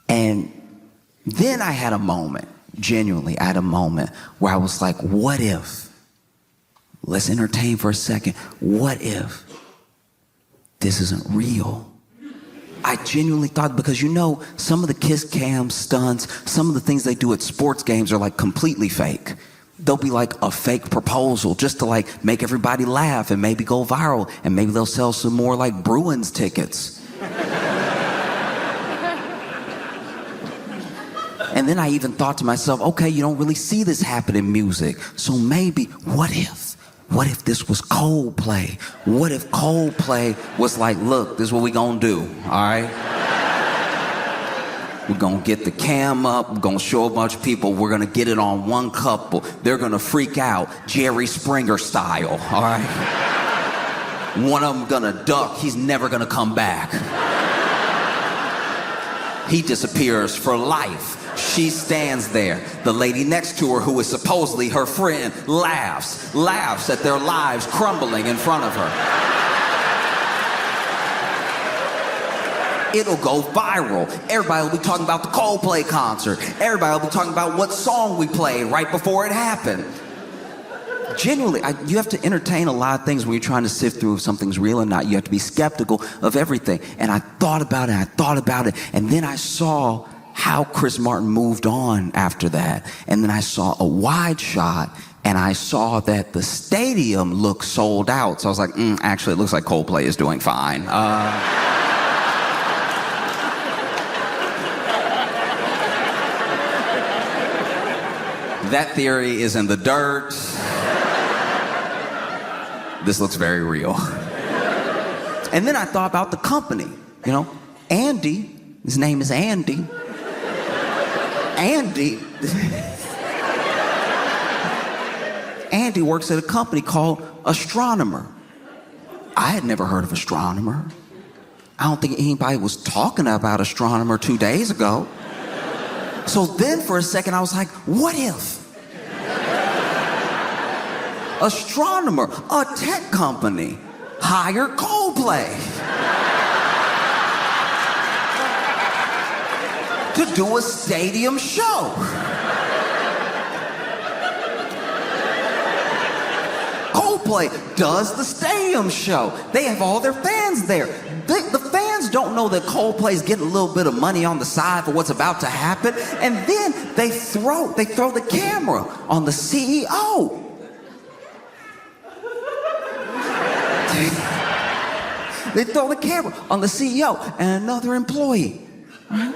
And then I had a moment, genuinely, I had a moment where I was like, what if? Let's entertain for a second. What if this isn't real? I genuinely thought, because some of the kiss cam stunts, some of the things they do at sports games are like completely fake. They'll be like a fake proposal just to like make everybody laugh and maybe go viral, and maybe they'll sell some more like Bruins tickets. And then I even thought to myself, okay, you don't really see this happen in music, so maybe, what if this was Coldplay? What if Coldplay was like, look, this is what we gonna do, all right? We're gonna get the cam up, we're gonna show a bunch of people, we're gonna get it on one couple. They're gonna freak out, Jerry Springer style, all right? One of them gonna duck, he's never gonna come back. He disappears for life. She stands there. The lady next to her, who is supposedly her friend, laughs at their lives crumbling in front of her. It'll go viral. Everybody will be talking about the Coldplay concert. Everybody will be talking about what song we played right before it happened. Genuinely, you have to entertain a lot of things when you're trying to sift through if something's real or not. You have to be skeptical of everything. And I thought about it, and then I saw how Chris Martin moved on after that. And then I saw a wide shot, and I saw that the stadium looked sold out. So I was like, actually, it looks like Coldplay is doing fine. That theory is in the dirt. This looks very real. And then I thought about the company. Andy, his name is Andy. Andy works at a company called Astronomer. I had never heard of Astronomer. I don't think anybody was talking about Astronomer 2 days ago. So then for a second I was like, what if? Astronomer, a tech company, hire Coldplay to do a stadium show. Coldplay does the stadium show. They have all their fans there. The fans don't know that Coldplay's getting a little bit of money on the side for what's about to happen. And then they throw the camera on the CEO. They throw the camera on the CEO and another employee. Right?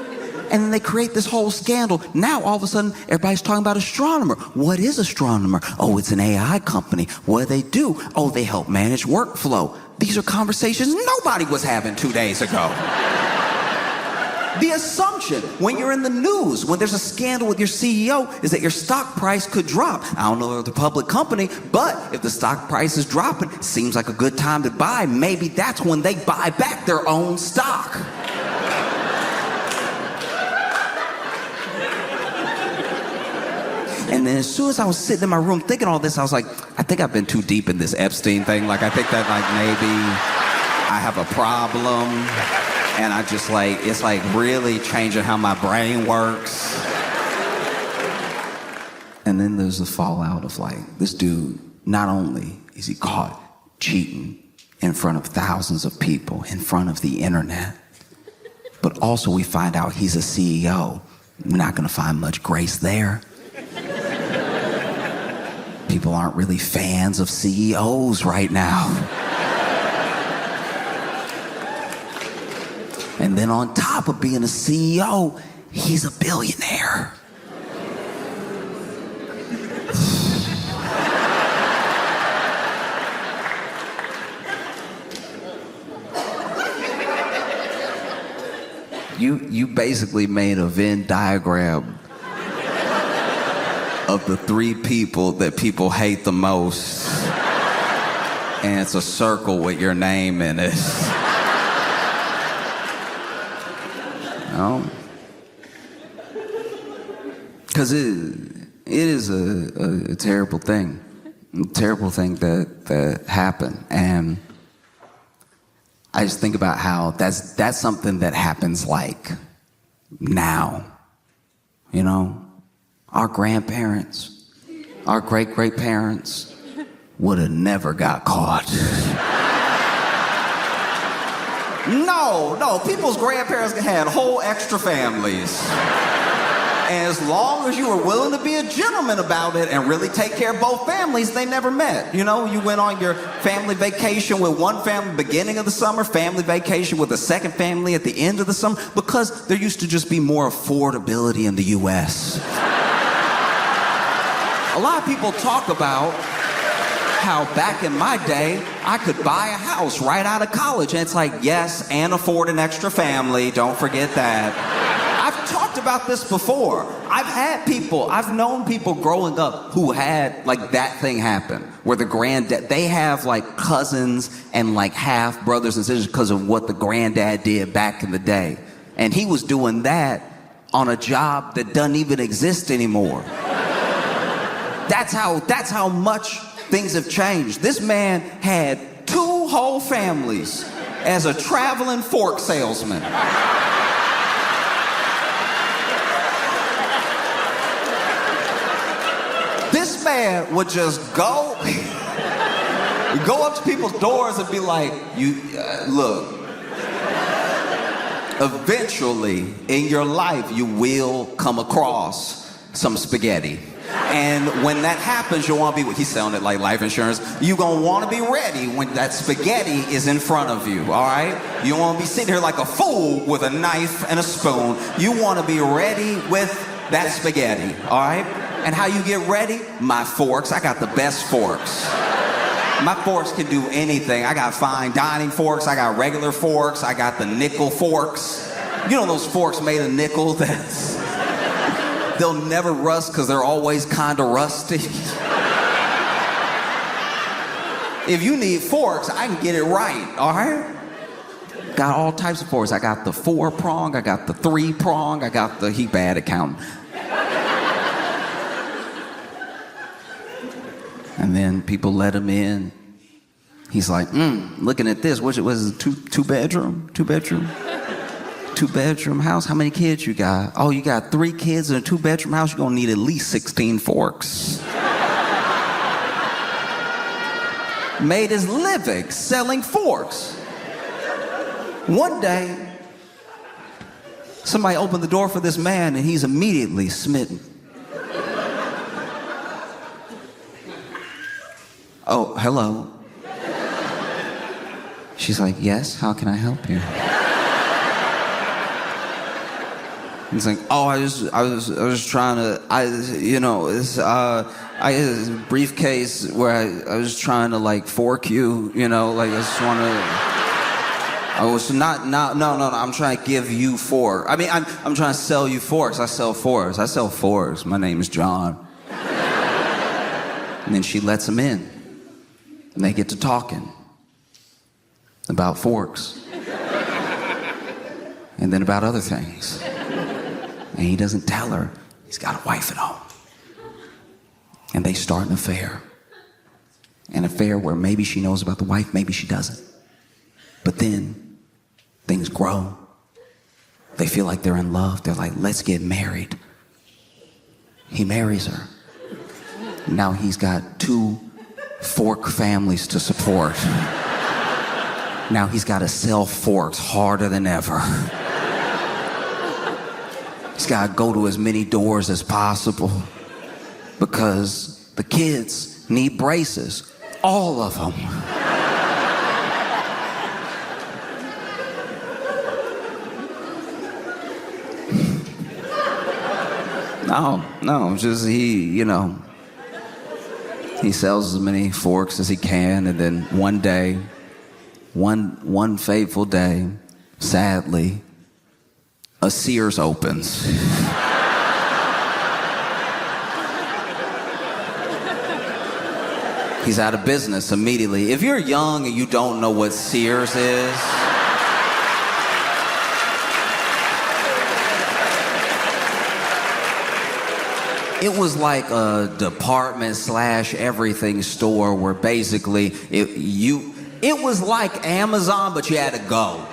And then they create this whole scandal. Now, all of a sudden, everybody's talking about Astronomer. What is Astronomer? Oh, it's an AI company. What do they do? Oh, they help manage workflow. These are conversations nobody was having 2 days ago. The assumption when you're in the news, when there's a scandal with your CEO, is that your stock price could drop. I don't know if they're a public company, but if the stock price is dropping, it seems like a good time to buy. Maybe that's when they buy back their own stock. And then as soon as I was sitting in my room thinking all this, I was like, I think I've been too deep in this Epstein thing. Like, I think that maybe I have a problem. And I just it's really changing how my brain works. And then there's the fallout of this dude, not only is he caught cheating in front of thousands of people, in front of the internet, but also we find out he's a CEO. We're not gonna find much grace there. People aren't really fans of CEOs right now. And then on top of being a CEO, he's a billionaire. You basically made a Venn diagram of the three people that people hate the most. And it's a circle with your name in it. Because it is a terrible thing. A terrible thing that happened. And I just think about how that's something that happens like now. You know? Our grandparents, our great-great-parents would have never got caught. No, people's grandparents had whole extra families. And as long as you were willing to be a gentleman about it and really take care of both families, they never met. You know, you went on your family vacation with one family beginning of the summer, family vacation with a second family at the end of the summer, because there used to just be more affordability in the U.S. A lot of people talk about how back in my day, I could buy a house right out of college. And it's like, yes, and afford an extra family. Don't forget that. I've talked about this before. I've known people growing up who had like that thing happen, where the granddad, they have like cousins and like half brothers and sisters because of what the granddad did back in the day. And he was doing that on a job that doesn't even exist anymore. That's how much things have changed. This man had 2 whole families as a traveling fork salesman. This man would just go up to people's doors and be like, look, eventually in your life you will come across some spaghetti. And when that happens, you'll want to be, he sounded like life insurance, you're going to want to be ready when that spaghetti is in front of you, all right? You don't want to be sitting here like a fool with a knife and a spoon. You want to be ready with that spaghetti, all right? And how you get ready? My forks. I got the best forks. My forks can do anything. I got fine dining forks. I got regular forks. I got the nickel forks. You know those forks made of nickel they'll never rust because they're always kind of rusty. If you need forks, I can get it right, all right? Got all types of forks. I got the 4-prong, I got the 3-prong, I got he bad at counting. And then people let him in. He's like, looking at this, what was it, two bedroom? 2-bedroom house? How many kids you got? Oh, you got 3 kids in a 2-bedroom house? You're gonna need at least 16 forks. Made his living selling forks. One day, somebody opened the door for this man and he's immediately smitten. Oh, hello. She's like, yes, how can I help you? He's like, oh, I was trying to, I had a briefcase where I was trying to like fork you, like I just want to, I'm trying to give you fork. I mean, I'm trying to sell you forks. I sell forks. My name is John. And then she lets him in. And they get to talking about forks. And then about other things. And he doesn't tell her he's got a wife at home. And they start an affair. An affair where maybe she knows about the wife, maybe she doesn't. But then things grow. They feel like they're in love. They're like, let's get married. He marries her. Now he's got 2 fork families to support. Now he's got to sell forks harder than ever. He's got to go to as many doors as possible because the kids need braces. All of them. No, just he sells as many forks as he can, and then one day, one fateful day, sadly, a Sears opens. He's out of business immediately. If you're young and you don't know what Sears is, it was like a department/everything store where basically it was like Amazon, but you had to go.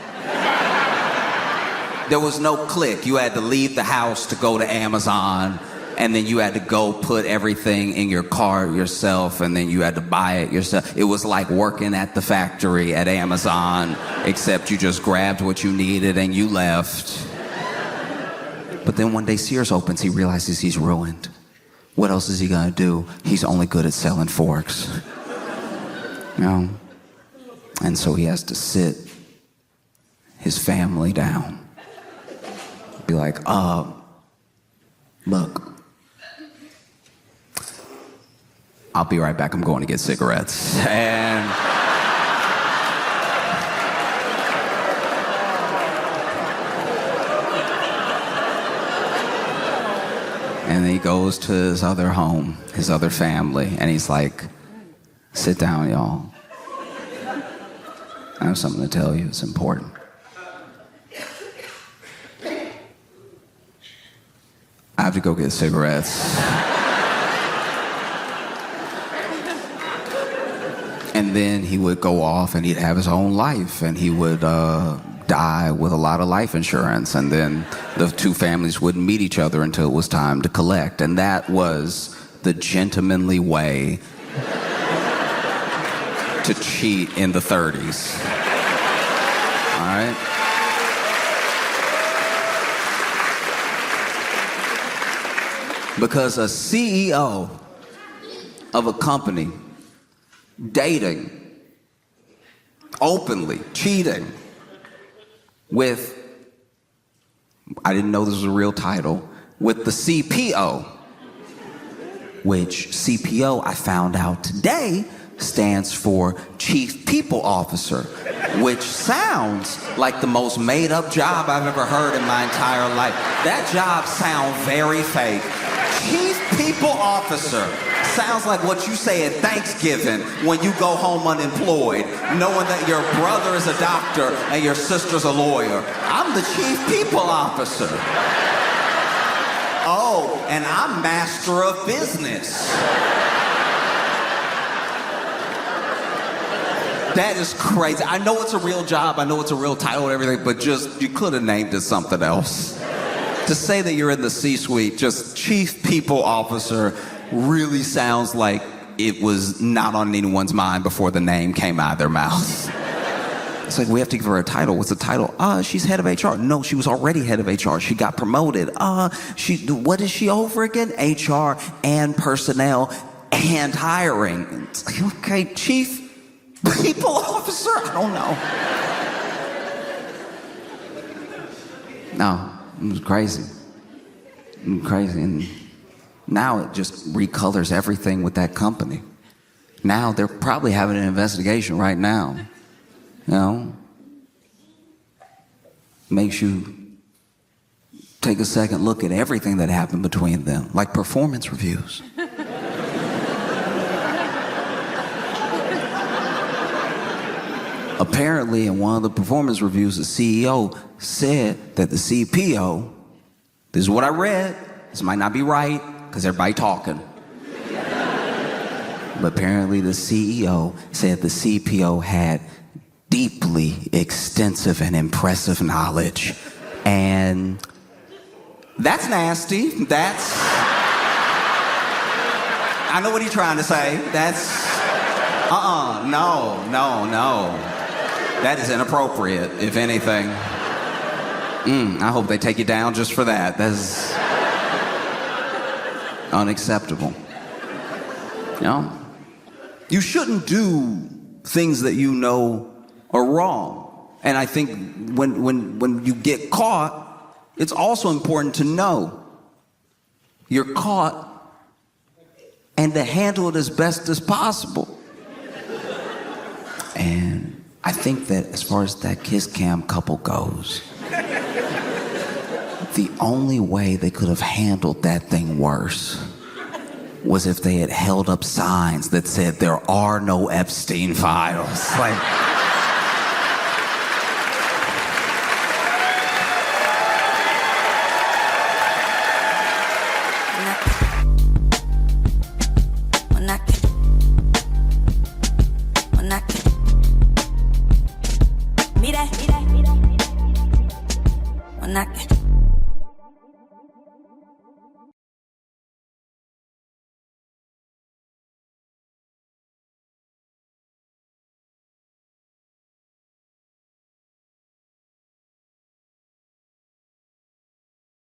There was no click. You had to leave the house to go to Amazon, and then you had to go put everything in your cart yourself, and then you had to buy it yourself. It was like working at the factory at Amazon, except you just grabbed what you needed and you left. But then one day Sears opens, he realizes he's ruined. What else is he gonna do? He's only good at selling forks. And so he has to sit his family down. Be like, look, I'll be right back. I'm going to get cigarettes. And then he goes to his other home, his other family, and he's like, sit down, y'all. I have something to tell you. It's important. I have to go get cigarettes. And then he would go off and he'd have his own life, and he would die with a lot of life insurance, and then the two families wouldn't meet each other until it was time to collect. And that was the gentlemanly way to cheat in the 30s. All right? Because a CEO of a company dating, openly cheating with, I didn't know this was a real title, with the CPO, which CPO, I found out today, stands for Chief People Officer, which sounds like the most made-up job I've ever heard in my entire life. That job sounds very fake. Chief People Officer sounds like what you say at Thanksgiving when you go home unemployed, knowing that your brother is a doctor and your sister's a lawyer. I'm the Chief People Officer. Oh, and I'm Master of Business. That is crazy. I know it's a real job, I know it's a real title and everything, but just, you could have named it something else. To say that you're in the C-suite, just Chief People Officer, really sounds like it was not on anyone's mind before the name came out of their mouth. It's like, we have to give her a title. What's the title? She's head of HR. No, she was already head of HR. She got promoted. What is she over again? HR and personnel and hiring. It's like, okay, Chief People Officer? I don't know. No, it was crazy. And now it just recolors everything with that company. Now they're probably having an investigation right now. You know? Makes you take a second look at everything that happened between them, like performance reviews. Apparently, in one of the performance reviews, the CEO said that the CPO, this is what I read, this might not be right, because everybody talking. But apparently the CEO said the CPO had deeply extensive and impressive knowledge. And that's nasty. I know what he's trying to say. No. That is inappropriate, if anything. I hope they take you down just for that. That's unacceptable. You know? You shouldn't do things that you know are wrong. And I think when you get caught, it's also important to know you're caught, and to handle it as best as possible. And I think that as far as that kiss cam couple goes, the only way they could have handled that thing worse was if they had held up signs that said there are no Epstein files. Like, When I